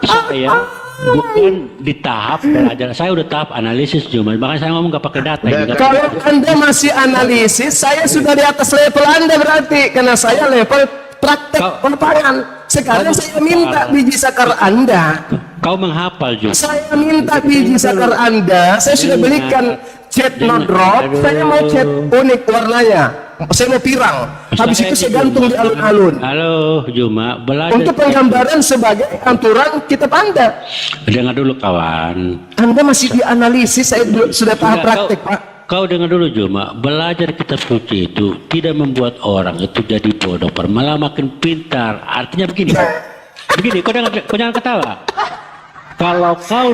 Saya bukan di tahap belajar, saya udah tahap analisis cuma, makanya saya ngomong gak pakai data. Kalau Anda masih analisis, saya sudah di atas level Anda berarti, karena saya level praktek lapangan. Sekarang saya minta biji sakar Anda. Kau menghafal juga. Saya minta biji sakar Anda. Saya sudah belikan cat not drop. Saya mau cat unik warnanya. Saya mau pirang. Habis itu saya gantung di alun-alun. Halo Juma, belajar. Untuk penggambaran sebagai aturan kitab Anda. Dengar dulu kawan. Anda masih dianalisis. Saya sudah tahap praktek, Pak. Kau dengar dulu Juma, belajar kitab suci itu tidak membuat orang itu jadi bodoh, malah makin pintar. Artinya begini, kau jangan ketawa. Kalau kau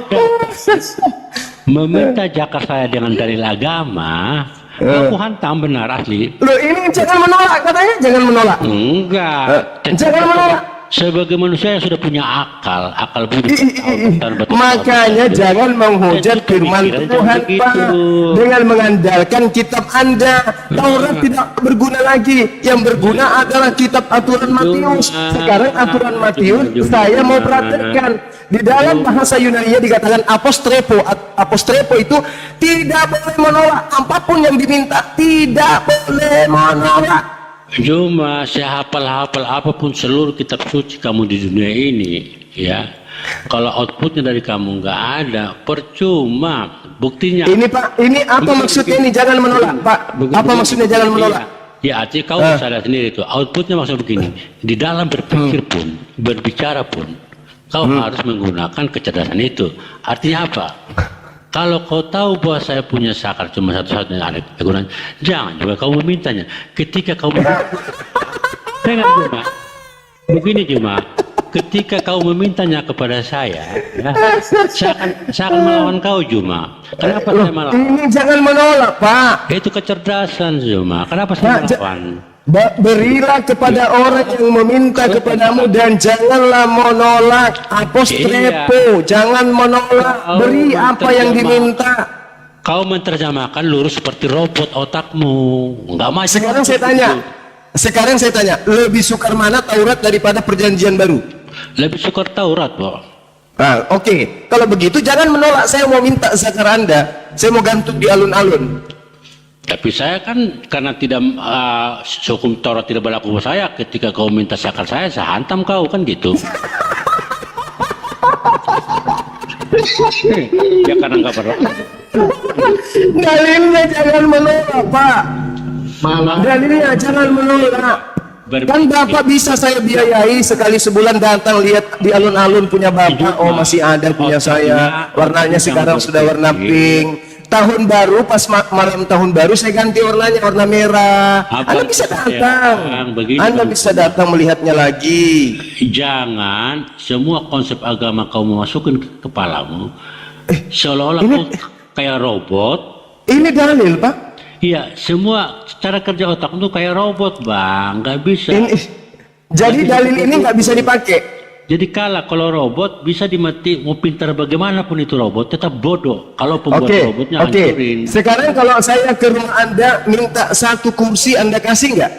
meminta jakar saya dengan dalil agama, aku hantam benar asli. Loh, ini jangan menolak katanya, jangan menolak. Enggak. Jangan menolak. Sebagai manusia yang sudah punya akal budi. Makanya jangan menghujat firman Tuhan, Pak, dengan mengandalkan kitab Anda. Taurat tidak berguna lagi. Yang berguna adalah kitab aturan Matius. Sekarang aturan Matius saya mau praktekkan. Di dalam bahasa Yunani dikatakan apostrepo. Apostrepo itu tidak boleh menolak apapun yang diminta. Tidak boleh menolak. Cuma saya hafal apapun seluruh kitab suci kamu di dunia ini, ya. Kalau outputnya dari kamu nggak ada, percuma. Buktinya. Ini Pak, ini apa maksudnya ini jangan menolak, Pak? Apa maksudnya jangan menolak? Ya, artinya kau sadar sendiri itu. Outputnya maksud begini. Di dalam berpikir pun, berbicara pun, kau harus menggunakan kecerdasan itu. Artinya apa? kalau kau tahu bahwa saya punya sakar cuma satu-satunya ada kekurangan, jangan juga kau memintanya. Ketika kau dengar Juma, begini Juma, ketika kau memintanya kepada saya, ya, saya akan melawan kau Juma. Kenapa saya melawan? Ini jangan menolak, Pak. Itu kecerdasan Juma. Kenapa saya melawan? Berilah kepada orang yang meminta kepadamu dan janganlah menolak. Apostrepo, jangan menolak. Beri apa yang diminta. Kau menerjemahkan lurus seperti robot otakmu. Enggak maju. Sekarang saya tanya, lebih sukar mana Taurat daripada Perjanjian Baru? Lebih sukar Taurat, Pak. Nah, oke. Kalau begitu jangan menolak. Saya mau minta zakar Anda. Saya mau gantung di alun-alun. Tapi saya kan karena tidak hukum Taurat tidak berlaku buat saya, ketika kau minta zakar saya hantam kau kan gitu. Ya karena nggak berlaku. Dalilnya jangan menolak, Pak. Dalilnya jangan menolak. Kan Bapak bisa saya biayai sekali sebulan datang lihat di alun-alun punya Bapak. Oh masih ada punya saya. Warnanya sekarang sudah warna pink. Tahun baru, pas malam tahun baru saya ganti warnanya warna merah. Anda bisa datang. Anda bisa datang melihatnya lagi. Jangan semua konsep agama kau memasukin ke kepalamu seolah-olah kau kayak robot. Ini dalil, Pak. Iya, semua cara kerja otak itu kayak robot, Bang. Nggak bisa. Jadi dalil ini nggak bisa dipakai. Jadi kalau robot bisa dimati, mau pintar bagaimanapun itu robot tetap bodoh. Kalau pembuat robotnya hancurin. Sekarang kalau saya ke rumah Anda minta satu kursi, Anda kasih nggak?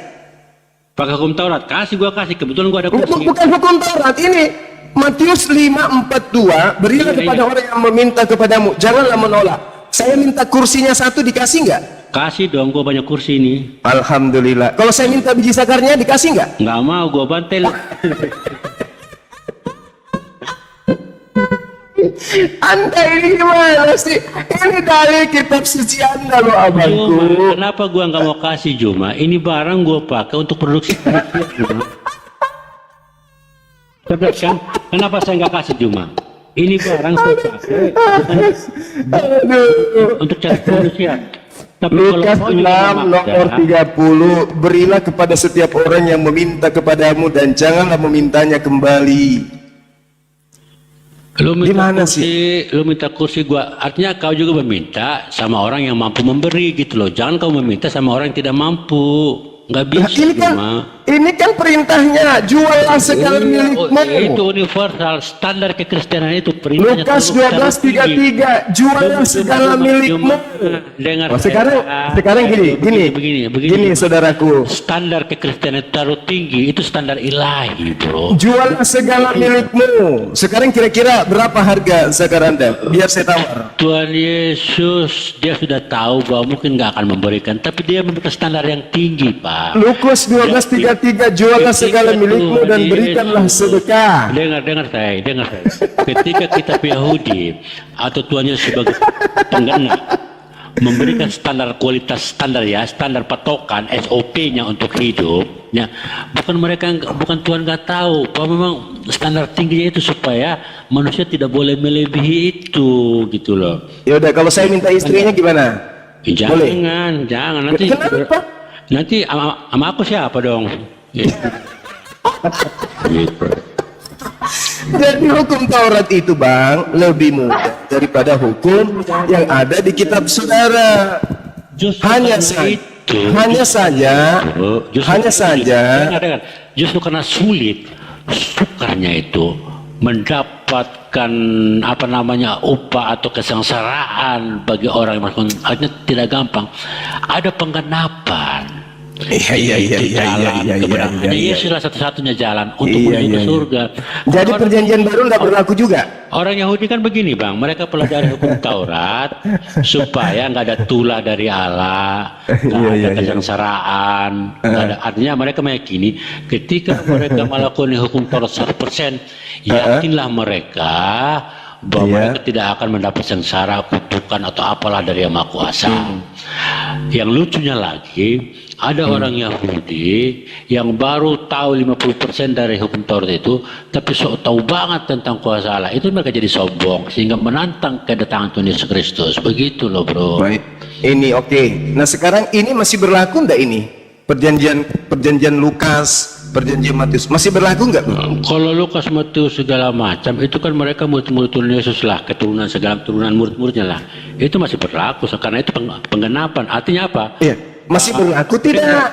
Pakai hukum Taurat, kasih gua kasih. Kebetulan gua ada kursi. Bukan hukum Taurat ini. Matius 5:42, berilah kepada orang yang meminta kepadamu, janganlah menolak. Saya minta kursinya satu, dikasih nggak? Kasih dong, gua banyak kursi ini. Alhamdulillah. Kalau saya minta biji sakarnya, dikasih nggak? Nggak mau, gua bantel. Anda ini gimana sih? Ini dalil kitab suci Anda loh, abangku. Juma, kenapa gua nggak mau kasih Juma? Ini barang gua pakai untuk produksi Juma. Cerdas kan? Kenapa saya nggak kasih Juma? Ini barang saya pakai untuk cari manusia. Tapi Lukas 6 nomor 30, berilah kepada setiap orang yang meminta kepadamu dan janganlah memintanya kembali. Lu minta Gimana kursi, lu minta kursi gua, artinya kau juga meminta sama orang yang mampu memberi gitu loh. Jangan kau meminta sama orang yang tidak mampu. Nggak bisa. Ini kan perintahnya, juallah segala milikmu. Itu universal, standar kekristenan itu perintahnya. Lukas 12:33, juallah segala milikmu. Dengar sekarang gini, saudaraku. Standar kekristenan itu taruh tinggi, itu standar ilahi, bro. Juallah segala milikmu. Sekarang kira-kira berapa harga zakar Anda? Biar saya tawar. Tuhan Yesus, dia sudah tahu bahwa mungkin nggak akan memberikan, tapi dia memberikan standar yang tinggi, Pak. Lukas 12:33, juallah segala milikmu dan berikanlah sedekah. Dengar saya. Ketika kitab Yahudi atau Tuhan Yesus sebagai pengguna memberikan standar kualitas, standar patokan SOP-nya untuk hidup, ya, bukan Tuhan nggak tahu bahwa memang standar tingginya itu supaya manusia tidak boleh melebihi itu, gitu loh. Ya udah, kalau saya minta istrinya gimana? Jangan nanti. Kenapa? Nanti sama aku siapa dong? Gitu. Jadi hukum Taurat itu, Bang, lebih mudah daripada hukum yang ada di kitab saudara. Hanya saja, justru karena sukarnya itu mendapatkan upah atau kesengsaraan bagi orang yang melakukan, artinya tidak gampang. Ada penggenapan. Iya. Yesuslah satu-satunya jalan untuk menuju ke surga. Jadi perjanjian baru nggak berlaku juga. Orang Yahudi kan begini, Bang, mereka pelajari hukum Taurat supaya nggak ada tulah dari Allah, nggak ada kesengsaraan. Artinya mereka meyakini ketika mereka melakukan hukum Taurat 100%, yakinlah mereka bahwa mereka tidak akan mendapat sengsara, kutukan atau apalah dari Yang Maha Kuasa. Yang lucunya lagi, ada orang Yahudi yang baru tahu 50% dari hukum Taurat itu, tapi sok tahu banget tentang kuasa Allah. Itu mereka jadi sombong sehingga menantang kedatangan Tuhan Yesus Kristus. Begitu loh, bro. Baik. Ini oke. Nah, sekarang ini masih berlaku enggak ini? Perjanjian Lukas, perjanjian Matius masih berlaku enggak? Kalau Lukas, Matius segala macam itu kan mereka murid-murid Tuhan Yesus lah, keturunan segala turunan murid-muridnya lah. Itu masih berlaku karena itu penggenapan. Artinya apa? Iya. Masih berlaku tidak?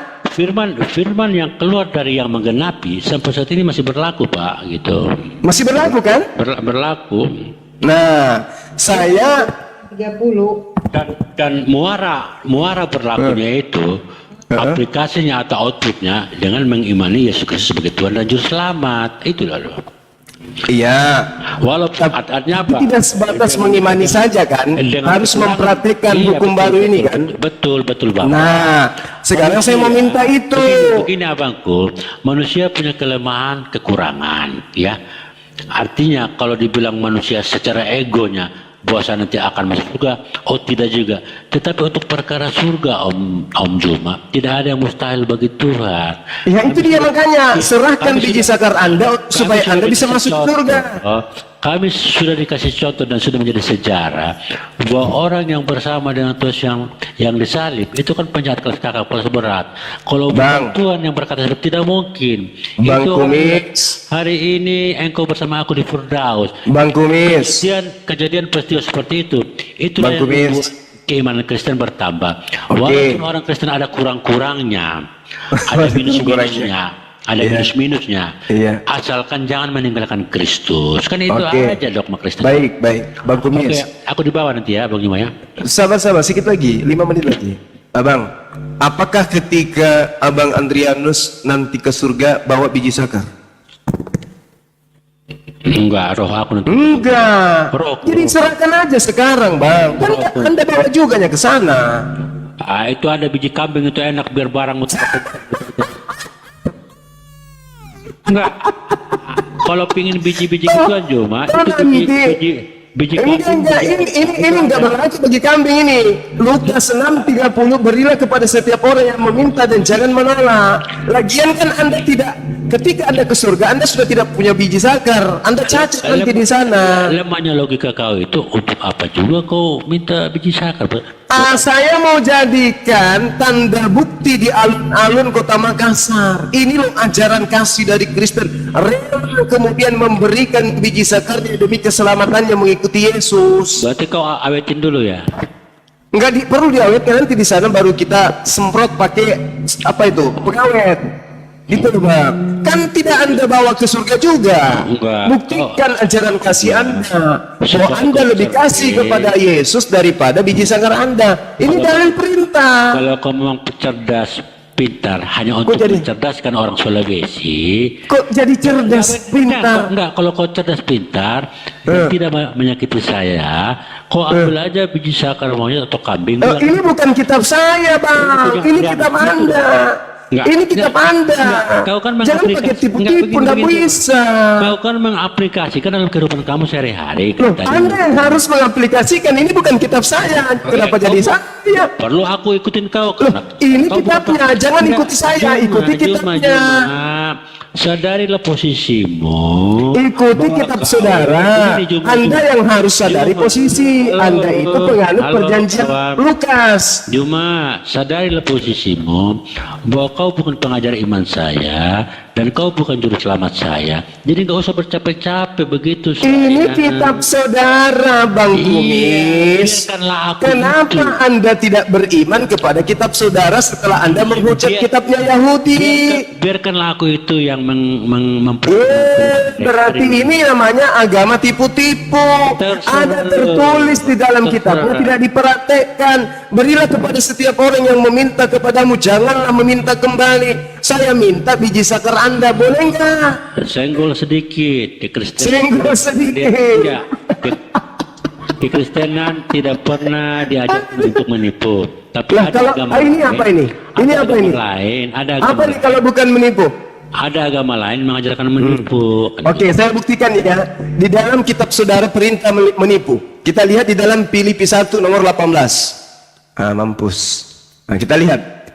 Firman yang keluar dari yang menggenapi sampai saat ini masih berlaku, Pak, gitu. Masih berlaku kan? Berlaku. Nah, saya 30. Dan muara berlakunya itu aplikasinya atau outputnya dengan mengimani Yesus Kristus sebagai Tuhan dan Juru Selamat. Itu lalu. iya. Walaupun artinya apa? Tidak sebatas mengimani saja kan, harus mempraktikkan Iya, hukum betul, baru ini betul, kan. Betul Bapak. Nah, sekarang saya mau minta itu. Begini abangku, manusia punya kelemahan, kekurangan, ya. Artinya kalau dibilang manusia secara egonya bahwa nanti akan masuk surga, oh tidak juga. Tetapi untuk perkara surga, Om Juma, tidak ada yang mustahil bagi Tuhan. Ya itu dia makanya, serahkan Kami biji sudah- sakar Anda supaya Kami Anda sudah bisa dikasih masuk contoh. surga. Kami sudah dikasih contoh dan sudah menjadi sejarah bahwa orang yang bersama dengan Tuhan yang disalib itu kan penjahat kelas kakak kelas berat. Kalau bukan Bang. Tuhan yang berkata seperti tidak mungkin. Bang Itu Kumis. hari ini engkau bersama aku di Firdaus. Bang Kumis, Kejadian peristiwa seperti itu Bang yang Kumis. membuat keimanan Kristen bertambah. Oke. Walaupun orang Kristen ada kurang-kurangnya, ada minus-minusnya, ada Iya. minus-minusnya. Iya. Asalkan jangan meninggalkan Kristus. Kan itu Oke. aja dogma Kristen. baik, Bang Oke, Kumis. aku dibawa nanti ya, Bang Juma ya. Sabar, sedikit lagi, 5 menit lagi. Abang, apakah ketika Abang Andrianus nanti ke surga bawa biji sakar? Enggak, roh aku nanti. Enggak. Rokok. Jadi serahkan aja sekarang, Bang. Kan Anda bawa juga ke sana. Itu ada biji kambing itu enak biar barang enggak. Kalau pingin biji-biji gituan Juma, itu biji Enggak, ini enggak berlaku bagi kambing ini. Lukas 6:30, berilah kepada setiap orang yang meminta dan jangan menolak. Lagian kan Anda tidak, ketika Anda ke surga, Anda sudah tidak punya biji sakar. Anda cacat nanti di sana. Lemahnya logika kau itu untuk apa juga kau minta biji sakar? Saya mau jadikan tanda bukti di alun-alun kota Makassar. Ini loh ajaran kasih dari Kristen. Rela kemudian memberikan biji sakarnya demi keselamatannya mengikuti Yesus. Berarti kau awetin dulu ya. Enggak perlu diawetkan, nanti di sana baru kita semprot pakai apa itu? Pengawet. Gitu loh, Bang. Kan tidak Anda bawa ke surga juga. Enggak. Buktikan ajaran kasih Anda. Bahwa Secara Anda lebih kasih konservatif. kepada Yesus daripada biji sakar Anda. Ini dalil perintah. Kalau kau memang cerdas, pintar, hanya untuk jadi? mencerdaskan orang Sulawesi. Kok jadi cerdas, pintar? Enggak, kalau kau cerdas pintar dan tidak menyakiti saya, kau ambil aja biji sakar monyet atau kambing. bilang, Ini bukan kitab saya, Bang. Ini kitab Anda. Enggak, Ini kitab enggak, Anda. enggak. Kau kan Jangan pakai mengaplikasi- tipu-tipu, enggak, nggak begini. bisa. Kau kan mengaplikasikan dalam kehidupan kamu sehari-hari. Loh, katanya. Anda yang harus mengaplikasikan. Ini bukan kitab saya. Kenapa jadi saya? Perlu aku ikutin kau? Ini kitabnya, jangan ikuti saya, ikuti kitabnya. Sadarilah posisimu. Ikuti Bahwa kitab kau- saudara. Ini, Juma, Anda Juma. yang harus sadari Juma. posisi. Anda itu penganut Halo, perjanjian kawan. Lukas. Cuma sadarilah posisimu bahwa kau bukan pengajar iman saya dan kau bukan juru selamat saya. Jadi nggak usah bercapek-capek begitu. Ini sayang. kitab saudara, Bang Kumis. biarkanlah aku Kenapa itu. Anda tidak beriman kepada kitab saudara setelah Anda menghujat Biar- kitabnya Yahudi? Biarkanlah aku itu yang Berarti ini namanya agama tipu-tipu. Terserah Ada lu. tertulis di dalam Terserah. kitabnya, tidak dipraktekkan. Berilah kepada setiap orang yang meminta kepadamu, janganlah meminta kembali. Saya minta biji sakar Anda, boleh enggak? senggol sedikit di Kristen. Senggol sedikit. Tidak. Di Kristenan tidak pernah diajarkan untuk menipu. Tapi Lah, ada kalau agama ini lain- apa ini? Ini ada apa agama ini? Lain, ada Apa agama nih kalau bukan menipu? ada agama lain mengajarkan menipu. Oke, saya buktikan ya. Di dalam kitab saudara perintah menipu. Kita lihat di dalam Filipi 1 nomor 18. Mampus. Nah, kita lihat.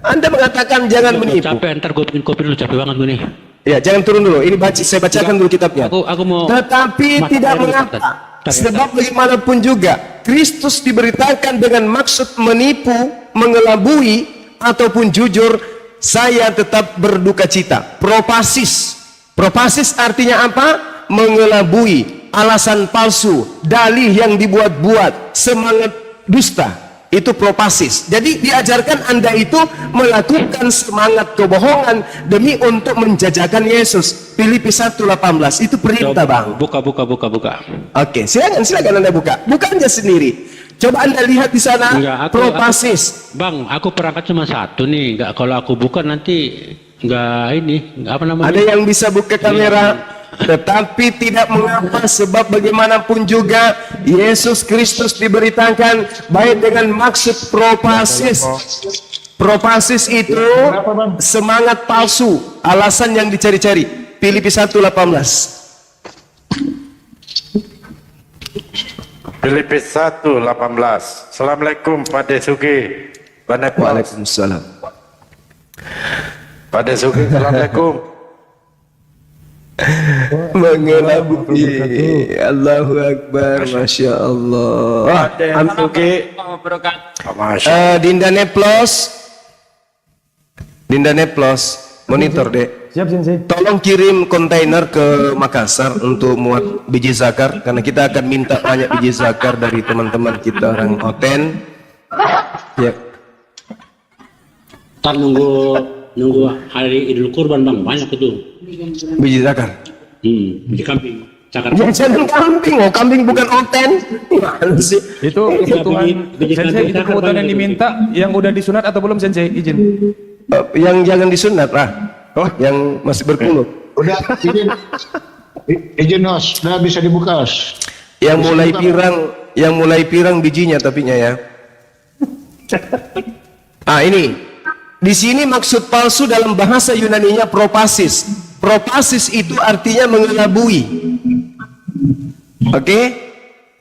Anda mengatakan jangan menipu. Capek, ntar gue bikin kopi dulu, capek banget gue nih. Ya, jangan turun dulu. Ini saya bacakan dulu kitabnya. Aku mau. Tetapi Mata tidak air dulu, mengapa. Ustaz. Sebab bagaimanapun juga Kristus diberitakan dengan maksud menipu, mengelabui ataupun jujur, saya tetap berduka cita. Propasis. Propasis artinya apa? Mengelabui, alasan palsu, dalih yang dibuat-buat, semangat dusta. Itu propasis. Jadi diajarkan Anda itu melakukan semangat kebohongan demi untuk menjajakan Yesus. Filipi 1:18 itu perintah, Bang. Buka. Oke, silakan Anda buka. Buka aja sendiri. Coba Anda lihat di sana. Propasis. Bang, aku perangkat cuma satu nih. Nggak, kalau aku buka nanti apa namanya? Ada yang bisa buka kamera. Tetapi tidak mengapa, sebab bagaimanapun juga Yesus Kristus diberitakan baik dengan maksud propasis. Propasis itu semangat palsu, alasan yang dicari-cari. Filipi 1:18. Filipi 1:18. Assalamualaikum Pak Desugi. Waalaikumsalam. Pak Desugi, assalamualaikum. Mengelabui. Allahu Akbar. Masya Allah. Dinda Neplos monitor dek. Siap, Sensei. Tolong kirim kontainer ke Makassar untuk muat biji zakar, karena kita akan minta banyak biji zakar dari teman-teman kita orang Oten. Ya. Ntar nunggu hari Idul Kurban, Bang, banyak itu Biji zakar. biji kambing, cakar. Ya, jangan kambing, kambing bukan Oten. Gimana sih? Itu kebutuhan Sensei, itu kebutuhan yang diminta yang udah disunat atau belum, Sensei? Izin. Yang jangan disunat lah. Yang masih berkulut. Udah, izin Os, udah bisa dibuka Os. Yang mulai pirang bijinya tapinya ya. Ini. Di sini maksud palsu dalam bahasa Yunaninya propasis. Propasis itu artinya mengelabui. Oke?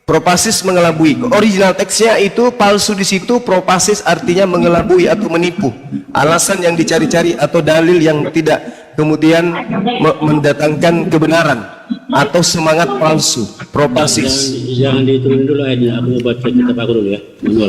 Propasis mengelabui. Original teksnya itu palsu di situ, propasis artinya mengelabui atau menipu. Alasan yang dicari-cari atau dalil yang tidak kemudian mendatangkan kebenaran atau semangat palsu. Propasis. Jangan diturunin dulu ayatnya, aku mau baca kitab aku dulu ya.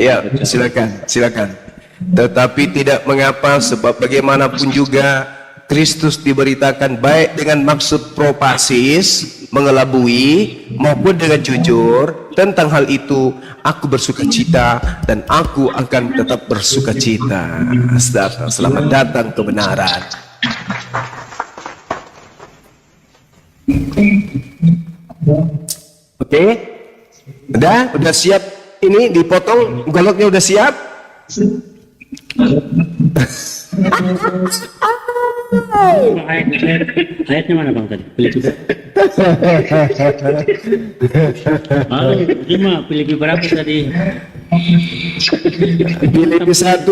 Ya, silakan. Tetapi tidak mengapa, sebab bagaimanapun juga Kristus diberitakan baik dengan maksud propasis, mengelabui, maupun dengan jujur. Tentang hal itu aku bersuka cita dan aku akan tetap bersuka cita. Selamat datang kebenaran. Oke, udah siap. Ini dipotong, goloknya udah siap. Ayatnya mana, Bang, tadi? Filipi berapa tadi? Filipi 1:18.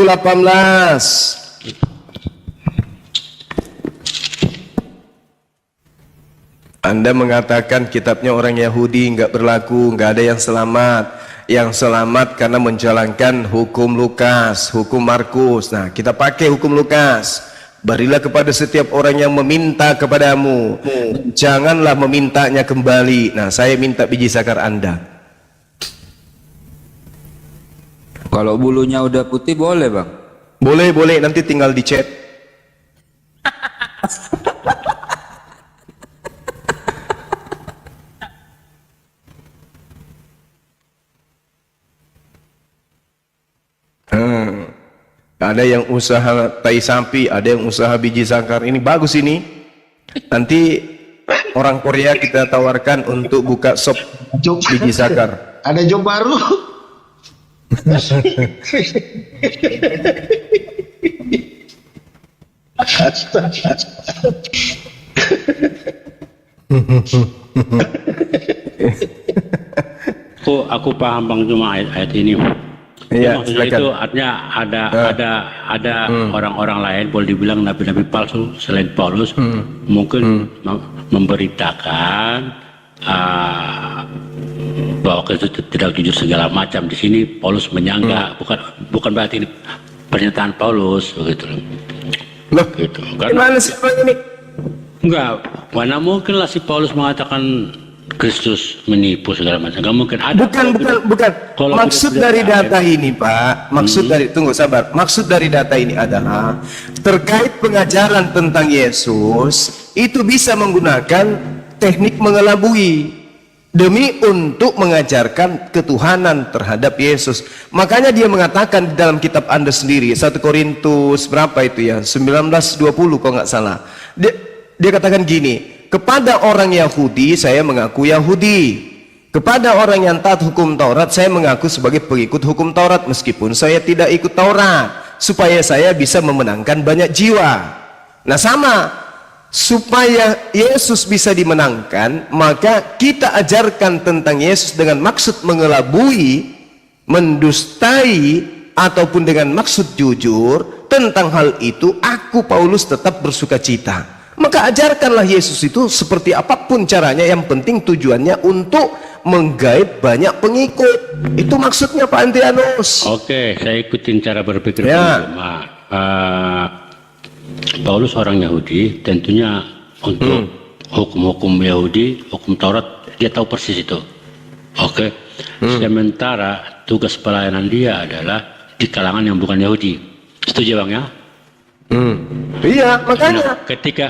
Anda mengatakan kitabnya orang Yahudi nggak berlaku, nggak ada yang selamat. Yang selamat karena menjalankan hukum Lukas, hukum Markus. Nah, kita pakai hukum Lukas. Berilah kepada setiap orang yang meminta kepadamu, janganlah memintanya kembali. Nah, saya minta biji zakar Anda. Kalau bulunya udah putih boleh, Bang? Boleh, nanti tinggal dicet. Ada yang usaha tai sapi, ada yang usaha biji zakar. Ini bagus ini. Nanti orang Korea kita tawarkan untuk buka shop biji zakar. Ada job baru. Aku paham, Bang, cuma ayat ini. Iya, maksudnya silakan. itu artinya ada orang-orang lain, boleh dibilang nabi-nabi palsu selain Paulus, mungkin memberitakan bahwa Kristus tidak jujur segala macam. Di sini Paulus menyangka, bukan berarti ini pernyataan Paulus begitu. Loh, Gitu. gimana sih Bang ini? Enggak, mana mungkin lah si Paulus mengatakan Kristus menipu segala macam. Enggak mungkin ada. Bukan. Kalau Maksud tidak dari ada, data ini, Pak, maksud dari, tunggu sabar. Maksud dari data ini adalah terkait pengajaran tentang Yesus itu bisa menggunakan teknik mengelabui demi untuk mengajarkan ketuhanan terhadap Yesus. Makanya dia mengatakan di dalam kitab Anda sendiri, 1 Korintus berapa itu ya? 19:20 kalau nggak salah. Dia katakan gini, kepada orang Yahudi saya mengaku Yahudi, kepada orang yang taat hukum Taurat saya mengaku sebagai pengikut hukum Taurat meskipun saya tidak ikut Taurat, supaya saya bisa memenangkan banyak jiwa. Nah sama, supaya Yesus bisa dimenangkan, maka kita ajarkan tentang Yesus dengan maksud mengelabui, mendustai, ataupun dengan maksud jujur. Tentang hal itu aku Paulus tetap bersuka cita. Maka ajarkanlah Yesus itu seperti apapun caranya, yang penting tujuannya untuk menggait banyak pengikut. Itu maksudnya Pak Andrianus. Oke, saya ikutin cara berpikir Ya. Paulus orang Yahudi, tentunya untuk hukum-hukum Yahudi, hukum Taurat, dia tahu persis itu. Oke. Sementara tugas pelayanan dia adalah di kalangan yang bukan Yahudi. Setuju Bang ya? Iya, makanya. Nah,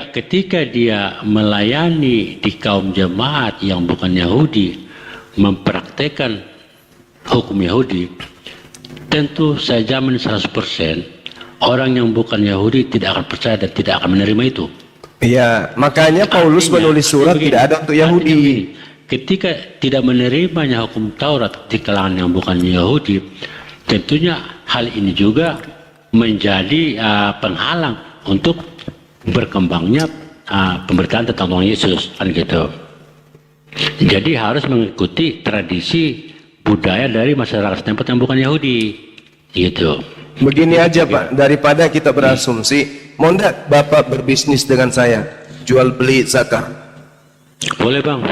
ketika dia melayani di kaum jemaat yang bukan Yahudi, mempraktekkan hukum Yahudi, tentu saya jamin 100% orang yang bukan Yahudi tidak akan percaya dan tidak akan menerima itu. Iya, makanya Paulus Artinya, menulis surat begini, tidak ada untuk Yahudi. artinya begini, ketika tidak menerimanya hukum Taurat di kalangan yang bukan Yahudi, tentunya hal ini juga menjadi penghalang untuk berkembangnya pemberitaan tentang Tuhan Yesus, kan gitu. Jadi harus mengikuti tradisi budaya dari masyarakat setempat yang bukan Yahudi, gitu. Begini aja Pak, daripada kita berasumsi, mau enggak Bapak berbisnis dengan saya, jual beli zakat? Boleh Bang.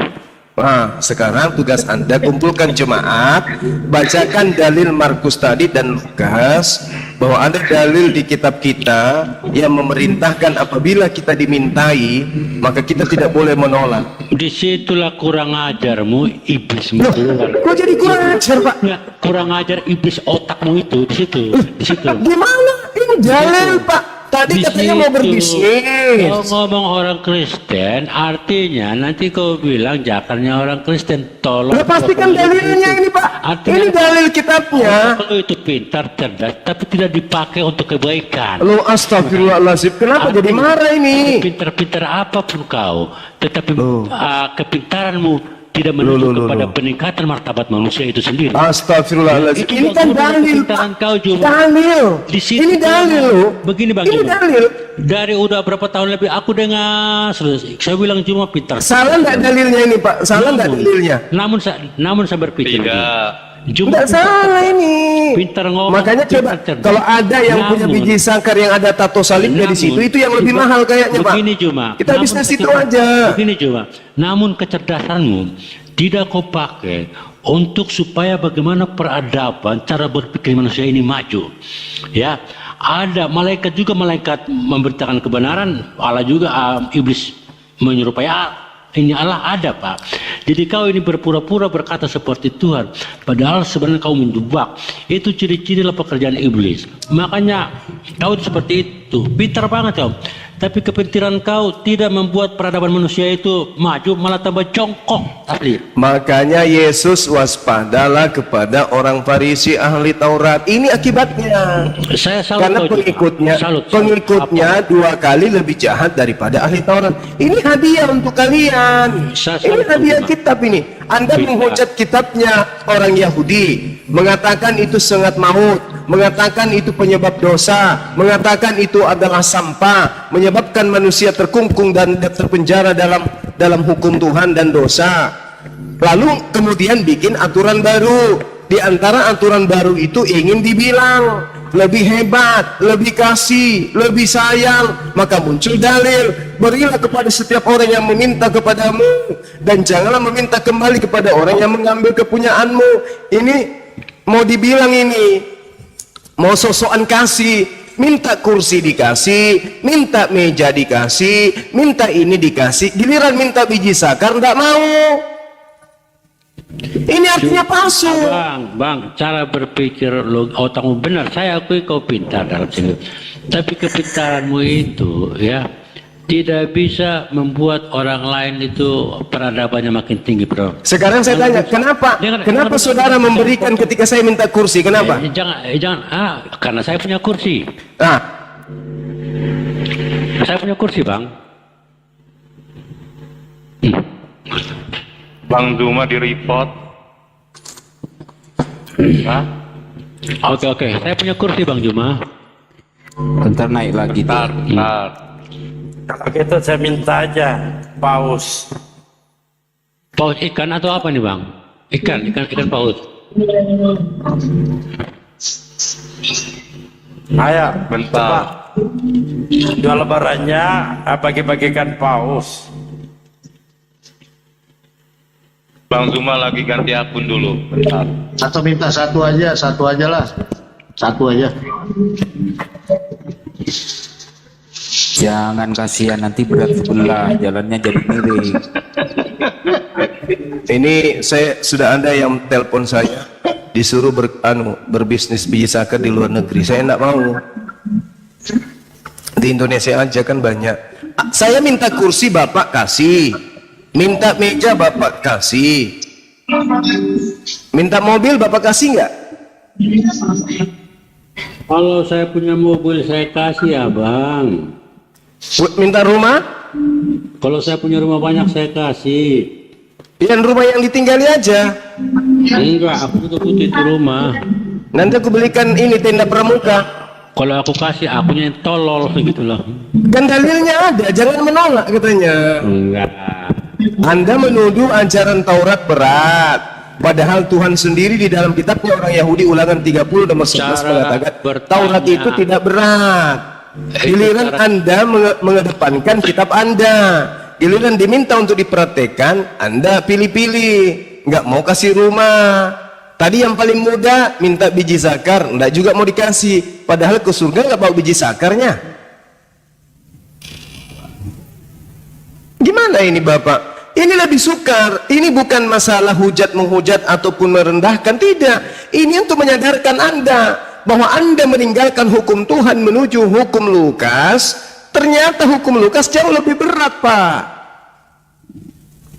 Nah, sekarang tugas Anda kumpulkan jemaat, bacakan dalil Markus tadi dan Lukas, bahwa ada dalil di kitab kita yang memerintahkan apabila kita dimintai, maka kita tidak boleh menolak. Disitulah kurang ajarmu, iblis Loh, keluar. kok jadi kurang ajar Pak? Nggak, kurang ajar iblis otakmu itu di situ. Gimana? Ini dalil Pak. Tadi Di katanya mau situ. berbisnis. Kau ngomong orang Kristen, artinya nanti kau bilang jakarnya orang Kristen. Tolong. Udah pastikan dalilnya ini Pak. Artinya, Ini dalil kitabnya. kalau itu pintar, cerdas, tapi tidak dipakai untuk kebaikan. Lo astagfirullahaladzim, kenapa jadi marah ini? Pintar-pintar apapun kau, tetapi Loh. kepintaranmu tidak menuju kepada peningkatan martabat manusia itu sendiri. Astagfirullahaladzim, Itu ini nggak kan guna dalil kepintaran Pak. kau juga. Dalil. Di situ Ini dalil loh. Begini Bang Ini Juma. dalil. Dari udah berapa tahun lebih aku dengar, saya bilang cuma pintar. Salah nggak dalilnya ini Pak? Salah nggak dalilnya? Namun saya berpikir Cuma Nggak salah ini. pintar ngomong. Makanya coba pintar cerdas. kalau ada yang punya Namun- biji sangkar yang ada tato salibnya di situ, itu yang lebih mahal kayaknya Pak. Begini cuma. Kita namun bisnis itu ketika- aja. Begini cuma. Namun kecerdasanmu tidak kau pakai untuk supaya bagaimana peradaban cara berpikir manusia ini maju. Ya, ada malaikat juga, malaikat memberitakan kebenaran, Allah juga iblis menyerupai ini Allah ada Pak. Jadi kau ini berpura-pura berkata seperti Tuhan, padahal sebenarnya kau menjebak. Itu ciri-cirilah pekerjaan iblis. Makanya kau seperti itu, pintar banget kau. Tapi kepintaran kau tidak membuat peradaban manusia itu maju, malah tambah jongkok. Asli. Makanya Yesus waspadalah kepada orang Farisi ahli Taurat. Ini akibatnya. Saya salut Karena kau juga. pengikutnya, Salut. pengikutnya Apa? 2 kali lebih jahat daripada ahli Taurat. Ini hadiah untuk kalian. Saya Ini salut hadiah juga. kitab ini. Anda Tidak. menghujat kitabnya orang Yahudi, mengatakan itu sengat maut, mengatakan itu penyebab dosa, mengatakan itu adalah sampah, menyebabkan manusia terkungkung dan terpenjara dalam hukum Tuhan dan dosa. Lalu kemudian bikin aturan baru. Di antara aturan baru itu ingin dibilang lebih hebat, lebih kasih, lebih sayang. Maka muncul dalil, berilah kepada setiap orang yang meminta kepadamu, dan janganlah meminta kembali kepada orang yang mengambil kepunyaanmu. Ini mau dibilang ini Mau sosokan kasih, minta kursi dikasih, minta meja dikasih, minta ini dikasih, giliran minta biji sakar nggak mau. Ini artinya palsu. Bang, cara berpikir otakmu benar. Saya akui kau pintar dalam sini. Tapi kepintaranmu itu ya tidak bisa membuat orang lain itu peradabannya makin tinggi, bro. Sekarang saya tanya, kenapa saudara memberikan ketika saya minta kursi? Kenapa? Jangan. Karena saya punya kursi. Saya punya kursi, Bang. Bang Zuma di report. Oke. Saya punya kursi, Bang Juma. Bentar naik lagi. Bentar. Kalau gitu saya minta aja paus. Paus ikan atau apa nih, Bang? Ikan paus. Ayo, bentar. Jual lebarannya bagi-bagikan paus. Bang Zuma lagi ganti akun dulu. Bentar. Atau minta satu aja lah. Satu aja. Jangan kasihan, nanti berat sebelah, jalannya jadi miring. Ini saya sudah ada yang telepon saya disuruh berbisnis biji sakar di luar negeri. Saya enggak mau. Di Indonesia aja kan banyak. Saya minta kursi Bapak kasih, minta meja Bapak kasih, minta mobil Bapak kasih nggak? Kalau saya punya mobil saya kasih ya, Bang. Minta rumah? Kalau saya punya rumah banyak saya kasih. Yang rumah yang ditinggali aja. Enggak, aku juga butuh itu rumah. Nanti aku belikan ini tenda pramuka. Kalau aku kasih, akunya yang tolol begitu loh. Kan dalilnya ada, jangan menolak katanya. Enggak. Anda menuduh ajaran Taurat berat. Padahal Tuhan sendiri di dalam kitabnya orang Yahudi Ulangan 30 nomor 11 mengatakan Taurat itu tidak berat. Giliran Anda mengedepankan kitab Anda, giliran diminta untuk diperhatikan, Anda pilih-pilih, nggak mau kasih rumah. Tadi yang paling mudah minta biji sakar, nggak juga mau dikasih. Padahal ke surga nggak bawa biji sakarnya. Gimana ini Bapak? Ini lebih sukar. Ini bukan masalah hujat menghujat ataupun merendahkan, tidak. Ini untuk menyadarkan Anda bahwa Anda meninggalkan hukum Tuhan menuju hukum Lukas. Ternyata hukum Lukas jauh lebih berat, Pak.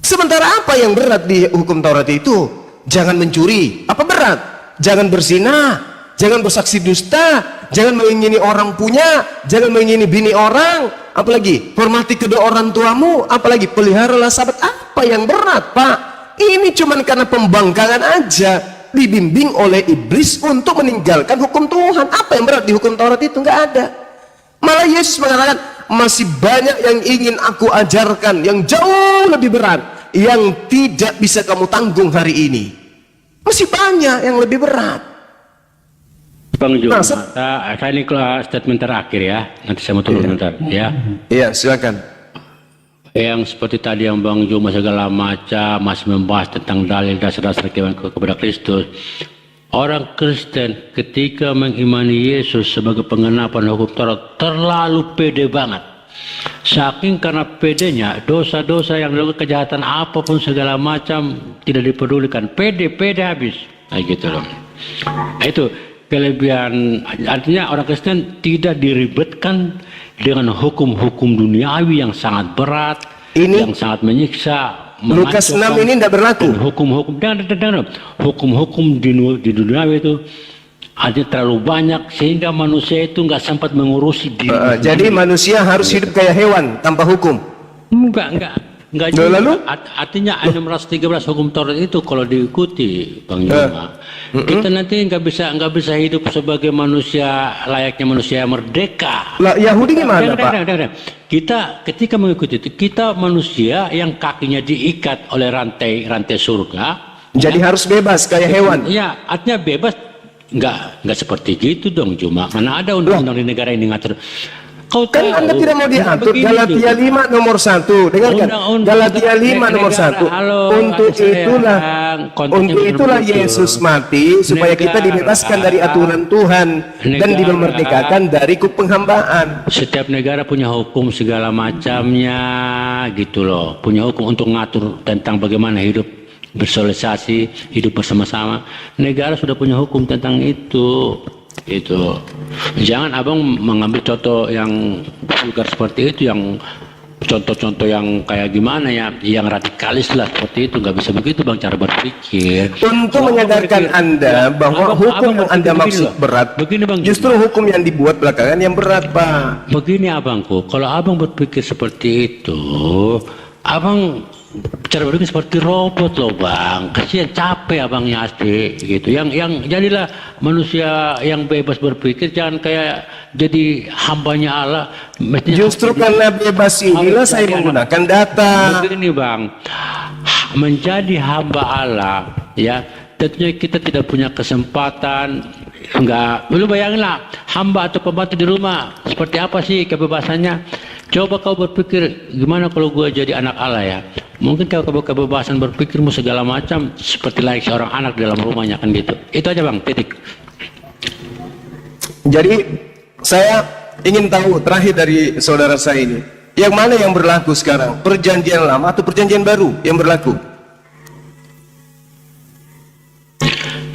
Sementara apa yang berat di hukum Taurat itu? Jangan mencuri. Apa berat? Jangan berzina, jangan bersaksi dusta, jangan mengingini orang punya, jangan mengingini bini orang, apalagi hormati kedua orang tuamu, apalagi peliharalah sahabat. Apa yang berat, Pak? Ini cuman karena pembangkangan aja, dibimbing oleh iblis untuk meninggalkan hukum Tuhan. Apa yang berat di hukum Taurat itu? Nggak ada. Malah Yesus mengatakan masih banyak yang ingin aku ajarkan yang jauh lebih berat, yang tidak bisa kamu tanggung hari ini. Masih banyak yang lebih berat. Bang Juma, saya ini statement terakhir ya. Nanti saya mau turun bentar ya. Iya, silakan. Yang seperti tadi yang Bang Juma segala macam masih membahas tentang dalil dasar-dasar kepada Kristus. Orang Kristen ketika mengimani Yesus sebagai penggenapan hukum Taurat terlalu pede banget. Saking karena pedenya, dosa-dosa yang dilakukan, kejahatan apapun segala macam tidak dipedulikan. Pede habis. Nah, gitu loh. Itu kelebihan, artinya orang Kristen tidak diribetkan dengan hukum-hukum duniawi yang sangat berat, yang sangat menyiksa. Lukas 6 ini tidak berlaku. Hukum-hukum di duniawi itu ada terlalu banyak sehingga manusia itu nggak sempat mengurusi diri. Jadi manusia harus hidup kayak hewan tanpa hukum. Enggak juga. Lalu? Artinya 613 hukum Taurat itu kalau diikuti, Bang Juma, kita nanti nggak bisa hidup sebagai manusia layaknya manusia merdeka. Lah Yahudi gimana, Pak? Kita ketika mengikuti itu, kita manusia yang kakinya diikat oleh rantai surga. Jadi harus bebas kayak hewan. Ya, artinya bebas. Nggak seperti gitu dong, Juma. Mana ada undang-undang di negara ini ngatur. Kau Kan tahu, Anda tidak mau diatur. begini Galatia juga. 5 nomor 1. Dengarkan. Undang-undang Galatia 5 nomor negara. 1. Halo, Untuk ada saya, itulah konteksnya untuk bukan itulah begitu. Yesus mati supaya kita Negara. dibebaskan dari aturan Tuhan dan Negara. dimerdekakan dari penghambaan. Setiap negara punya hukum segala macamnya gitu loh, punya hukum untuk ngatur tentang bagaimana hidup bersosialisasi, hidup bersama-sama. Negara sudah punya hukum tentang itu. Jangan abang mengambil contoh yang vulgar seperti itu, yang contoh-contoh yang kayak gimana ya, yang radikalis lah seperti itu. Nggak bisa begitu bang cara berpikir. Untuk Kalau menyadarkan abang berpikir- Anda bahwa Abang- hukum abang yang Anda berpikir begini maksud loh. berat, Begini bang, justru hukum yang dibuat belakangan yang berat, Pak. begini abangku, kalau abang berpikir seperti itu, abang cara berpikir seperti robot loh bang. Kasihan, capek abangnya asli gitu. Yang jadilah manusia yang bebas berpikir, jangan kayak jadi hambanya Allah. Mestinya Justru karena bebas inilah saya menggunakan data. begini bang, menjadi hamba Allah ya, tentunya kita tidak punya kesempatan. Enggak, lu bayanginlah hamba atau pembantu di rumah seperti apa sih kebebasannya. Coba kau berpikir gimana kalau gua jadi anak Allah ya, mungkin kau kebebasan berpikirmu segala macam seperti layaknya seorang anak di dalam rumahnya kan gitu. Itu aja bang, titik. Jadi saya ingin tahu terakhir dari saudara saya ini, yang mana yang berlaku sekarang? Perjanjian lama atau perjanjian baru yang berlaku?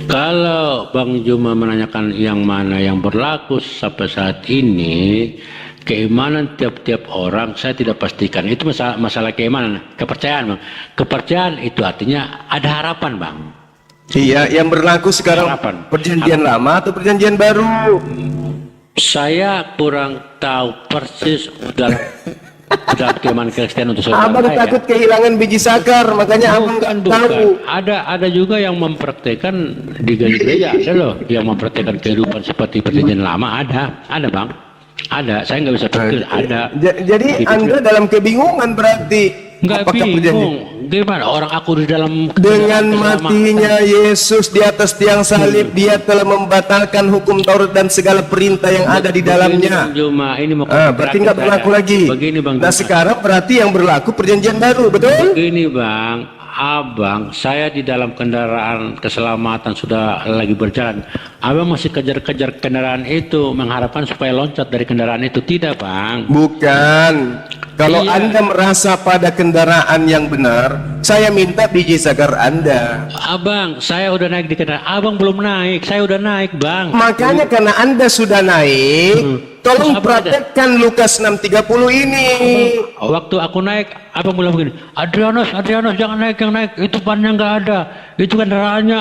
Kalau Bang Juma menanyakan yang mana yang berlaku sampai saat ini, keimanan tiap-tiap orang saya tidak pastikan. Itu masalah keimanan, kepercayaan bang. Kepercayaan itu artinya ada harapan bang. Iya, yang berlaku sekarang Harapan. perjanjian lama atau perjanjian baru? Saya kurang tahu persis dalam keimanan Kristen untuk saudara Abang saya. takut kehilangan biji sakar, makanya abang nggak tahu. Ada juga yang mempraktekkan di gereja, ada loh yang mempraktekkan kehidupan seperti perjanjian lama, ada bang, ada. Saya nggak bisa pikir ada. Jadi Gitu. Anda dalam kebingungan berarti. Nggak Apakah bingung, gimana orang aku di dalam Dengan keselamatan. matinya Yesus di atas tiang salib, dia telah membatalkan hukum Taurat dan segala perintah yang ada di dalamnya. Begini, Bang Juma, ini mau Berarti nggak berlaku lagi. Begini bang Nah Juma. sekarang berarti yang berlaku perjanjian baru, betul? Begini bang, abang, saya di dalam kendaraan keselamatan sudah lagi berjalan. Abang masih kejar-kejar kendaraan itu, mengharapkan supaya loncat dari kendaraan itu. Tidak bang. Bukan. Kalau Iya. Anda merasa pada kendaraan yang benar, saya minta biji sakar Anda. Abang, saya udah naik di kendaraan. Abang belum naik, saya udah naik bang. Makanya karena Anda sudah naik, tolong Terus apa praktekkan Lukas 6:30 ini. Waktu aku naik, abang bilang begini, Adrianus, jangan naik, itu bannya nggak ada, itu kendaraannya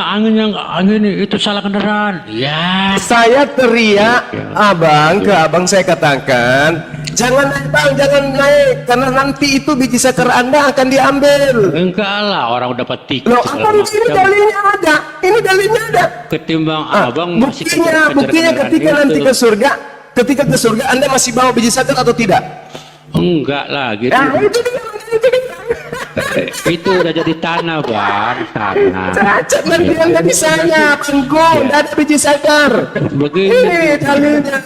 angin itu salah kendaraan. Ya. Saya teriak abang ke abang, saya katakan jangan naik bang, jangan naik karena nanti itu biji sakar Anda akan diambil. Enggak lah, orang udah dapat tiket. Loh, segala abang ini macam. dalilnya ada, ini dalilnya ada. Ketimbang abang masih Buktinya kejar-kejar ketika kendaraan nanti itu. ketika ke surga Anda masih bawa biji sakar atau tidak? Enggak lah, gitu. Nah, itu dia. Itu udah jadi tanah bang, tanah. Cacat nanti Anda di saya, bangku, tidak ada biji sakar. Begini, Ini dalilnya.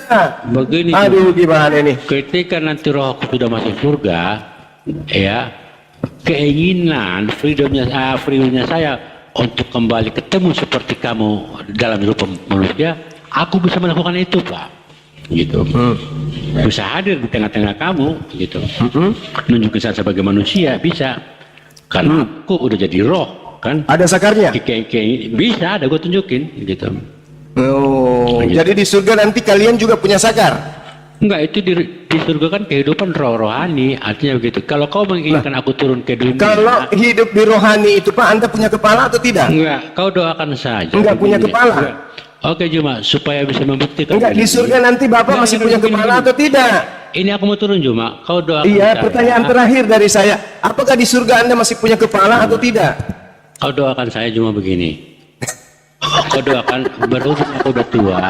begini. Aduh, gimana ini? Ketika nanti roh sudah masuk surga, ya, keinginan freedomnya saya untuk kembali ketemu seperti kamu dalam hidup manusia, aku bisa melakukan itu pak, gitu. Bisa hadir di tengah-tengah kamu, gitu. Nunjukin saya sebagai manusia bisa, karena aku udah jadi roh, kan? Ada sakarnya? Kayak bisa ada gue tunjukin, gitu. Oh, Gitu. jadi di surga nanti kalian juga punya sakar? Enggak, itu di surga kan kehidupan rohani, artinya begitu. Kalau kau menginginkan aku turun ke dunia, Kalau hidup di rohani itu Pak, Anda punya kepala atau tidak? enggak, kau doakan saja. Enggak punya kepala? Enggak. Oke, Juma, supaya bisa membuktikan. Enggak, di surga nanti Bapak Enggak, masih enggak, punya begini, kepala begini. atau tidak? Ini aku mau turun, Juma. Kau doakan Iya, saya. pertanyaan terakhir dari saya. Apakah di surga Anda masih punya kepala atau tidak? Kau doakan saya cuma begini. Kau doakan, berhubung aku udah tua,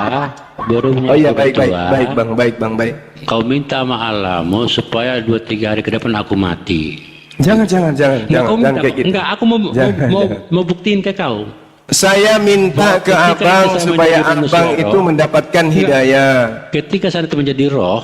berhubung Oh iya, aku udah baik, baik, tua, baik Bang, baik Bang, baik. kau minta sama Allahmu supaya 2-3 hari ke depan aku mati. Jangan, Enggak, kau jangan minta, kayak gitu. enggak, aku Jangan, mau jangan. mau buktiin ke kau. Saya minta Bahwa ke ketika abang itu saya supaya menjadi manusia abang roh, itu mendapatkan hidayah. Ketika saya itu menjadi roh,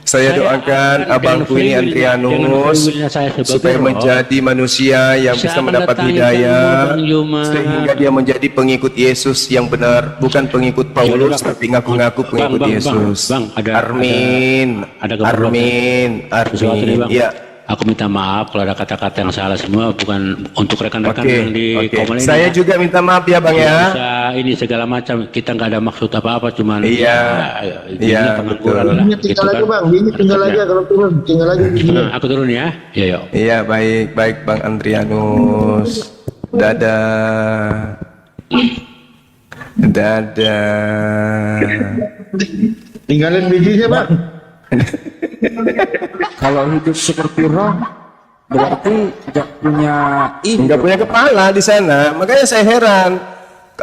Saya doakan akan abangku dengan ini free will-nya, dengan Adrianus free will-nya saya sebagai supaya roh, menjadi manusia yang saya bisa akan mendapat datangi hidayah kamu, Bang Yuma. sehingga dia menjadi pengikut Yesus yang benar, bukan pengikut Paulus Bang. tapi ngaku-ngaku pengikut Bang, Yesus. Bang, Amin. ada keperluan. Amin. Sesuatu nih, Amin. Bang. Ya. Aku minta maaf kalau ada kata-kata yang salah semua, bukan untuk rekan-rekan Oke. yang di Oke. komen ini. Saya ya. juga minta maaf ya, Bang ya. Bisa ini segala macam, kita nggak ada maksud apa-apa, cuman Iya. ini Iya, pengangguran betul. lah, Bini gitu tinggal kan. lagi bang, bini tinggal lagi kalau turun, tinggal lagi. Nah, aku turun ya, ya yuk. Iya, baik, baik Bang Andrianus. Dadah. Dadah. Tinggalin bijinya bang. Kalau hidup seperti roh, berarti tidak punya Enggak punya kepala di sana. Makanya saya heran.